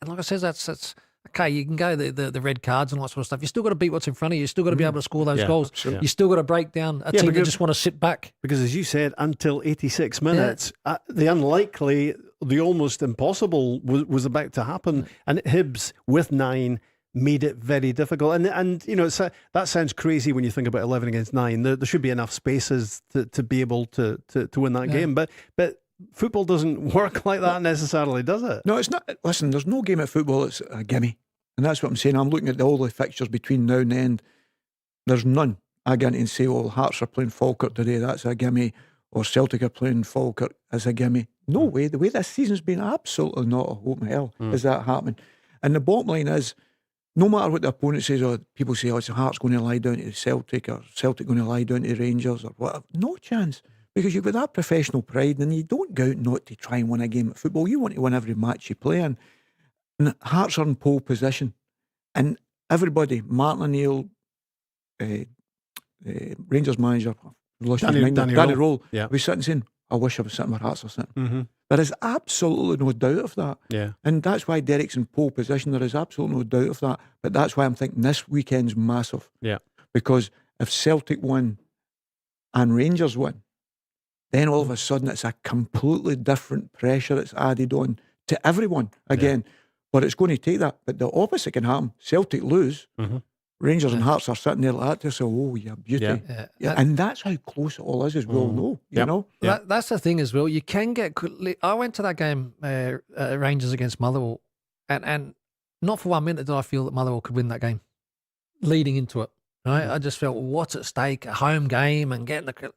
like I said, that's okay. You can go the red cards and all that sort of stuff. You still got to beat what's in front of you. You still got to be able to score those goals. Absolutely. You still got to break down a team that just want to sit back. Because as you said, until 86 minutes, the unlikely, the almost impossible was about to happen, and Hibs with 9 made it very difficult. And that sounds crazy when you think about 11 against 9. There should be enough spaces to be able to win that game. But football doesn't work like that necessarily, does it? No, it's not. Listen, there's no game of football that's a gimme. And that's what I'm saying. I'm looking at all the fixtures between now and then. There's none. I get and say, Hearts are playing Falkirk today, that's a gimme. Or Celtic are playing Falkirk, as a gimme. No way. The way this season's been, absolutely not a hope in hell is that happening. And the bottom line is, no matter what the opponent says, or people say, it's Hearts going to lie down to Celtic, or Celtic going to lie down to Rangers, or whatever. No chance. Because you've got that professional pride, and you don't go out not to try and win a game of football. You want to win every match you play in. And Hearts are in pole position. And everybody, Martin O'Neill, Rangers manager, Danny Roll, was sitting saying, I wish I was sitting where Hearts are sitting. There is absolutely no doubt of that. Yeah. And that's why Derek's in pole position. There is absolutely no doubt of that. But that's why I'm thinking this weekend's massive. Yeah. Because if Celtic win and Rangers win, then all of a sudden it's a completely different pressure that's added on to everyone again. But it's going to take that. But the opposite can happen. Celtic lose. Rangers and Hearts are sitting there like that to say, yeah, beauty. Yeah. And that's how close it all is, as we all know. You know? That's the thing as well. You can get... I went to that game, Rangers against Motherwell, and not for 1 minute did I feel that Motherwell could win that game leading into it. Right? I just felt, what's at stake? A home game and getting the...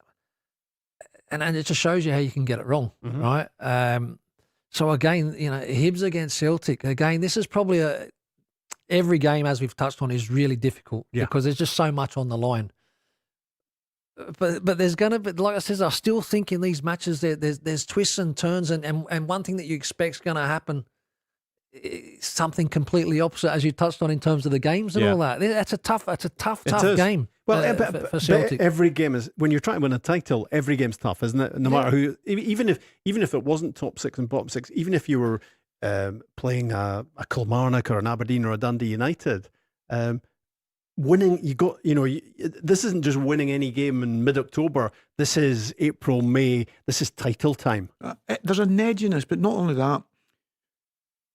And it just shows you how you can get it wrong, right? So again, Hibs against Celtic. Again, this is probably every game, as we've touched on, is really difficult because there's just so much on the line. But there's going to be, like I said, I still think in these matches there's twists and turns, and one thing that you expect is going to happen, something completely opposite, as you touched on in terms of the games and all that. That's a tough game. Well, for Celtic. Every game is, when you're trying to win a title, every game's tough, isn't it? No matter who, even if it wasn't top six and bottom six, even if you were playing a Kilmarnock or an Aberdeen or a Dundee United, winning, this isn't just winning any game in mid-October. This is April, May. This is title time. There's an edge in this, but not only that.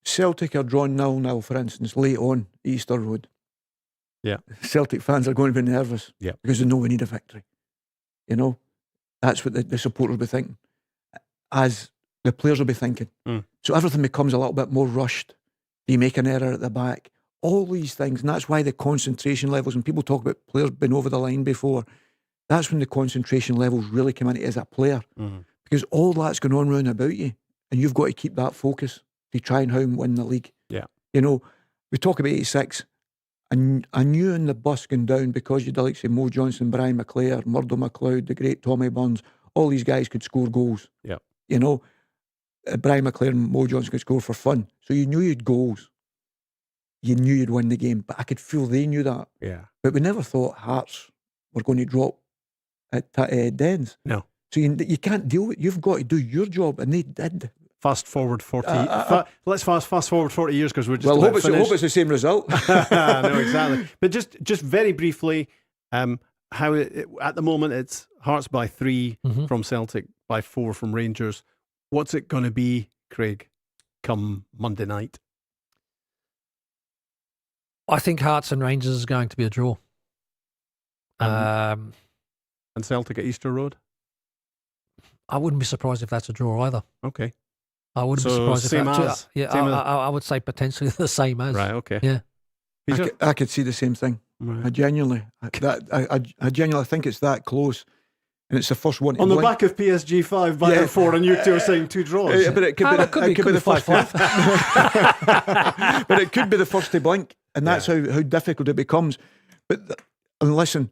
Celtic are drawn 0-0, for instance, late on Easter Road. Yeah. Celtic fans are going to be nervous because they know we need a victory. That's what the supporters will be thinking, as the players will be thinking. So everything becomes a little bit more rushed. You make an error at the back. All these things, and that's why the concentration levels, when people talk about players being over the line before, that's when the concentration levels really come into it as a player. Because all that's going on round about you, and you've got to keep that focus to try and how and win the league. Yeah. We talk about 86, and I knew in the bus going down, because you'd like say Mo Johnson, Brian McClare, Murdo McLeod, the great Tommy Burns, all these guys could score goals. Yeah. Brian McClare and Mo Johnson could score for fun. So you knew you'd goals. You knew you'd win the game, but I could feel they knew that. Yeah. But we never thought Hearts were going to drop at Dens. No. So you can't deal with it. You've got to do your job, and they did. Fast forward 40. Let's fast forward 40 years, because we're just. Well, hope it's the same result. No, exactly. But just very briefly, how at the moment it's Hearts by 3 from Celtic, by 4 from Rangers. What's it going to be, Craig, come Monday night? I think Hearts and Rangers is going to be a draw. And Celtic at Easter Road? I wouldn't be surprised if that's a draw either. Okay. I wouldn't be surprised if same that's I would say potentially the same as. Right, okay. Yeah. I could see the same thing. Right. I genuinely think it's that close. And it's the first one. On the back of PSG 5, Bayern 4, and you two are saying 2 draws. But it could be the first. But it could be the first to blink, and that's how difficult it becomes. But and listen,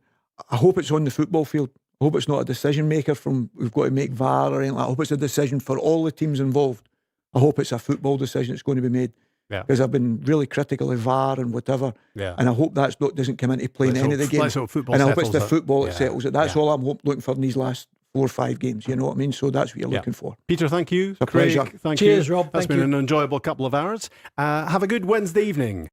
I hope it's on the football field. I hope it's not a decision maker from we've got to make VAR or anything like that. I hope it's a decision for all the teams involved. I hope it's a football decision that's going to be made. Because I've been really critical of VAR and whatever. And I hope that doesn't come into play in any of the games. And I hope it's the football that settles it. That's all I'm looking for in these last 4 or 5 games. You know what I mean? So that's what you're looking for. Peter, thank you. It's a pleasure. Craig, thank you. Cheers, Rob. That's been an enjoyable couple of hours. Have a good Wednesday evening.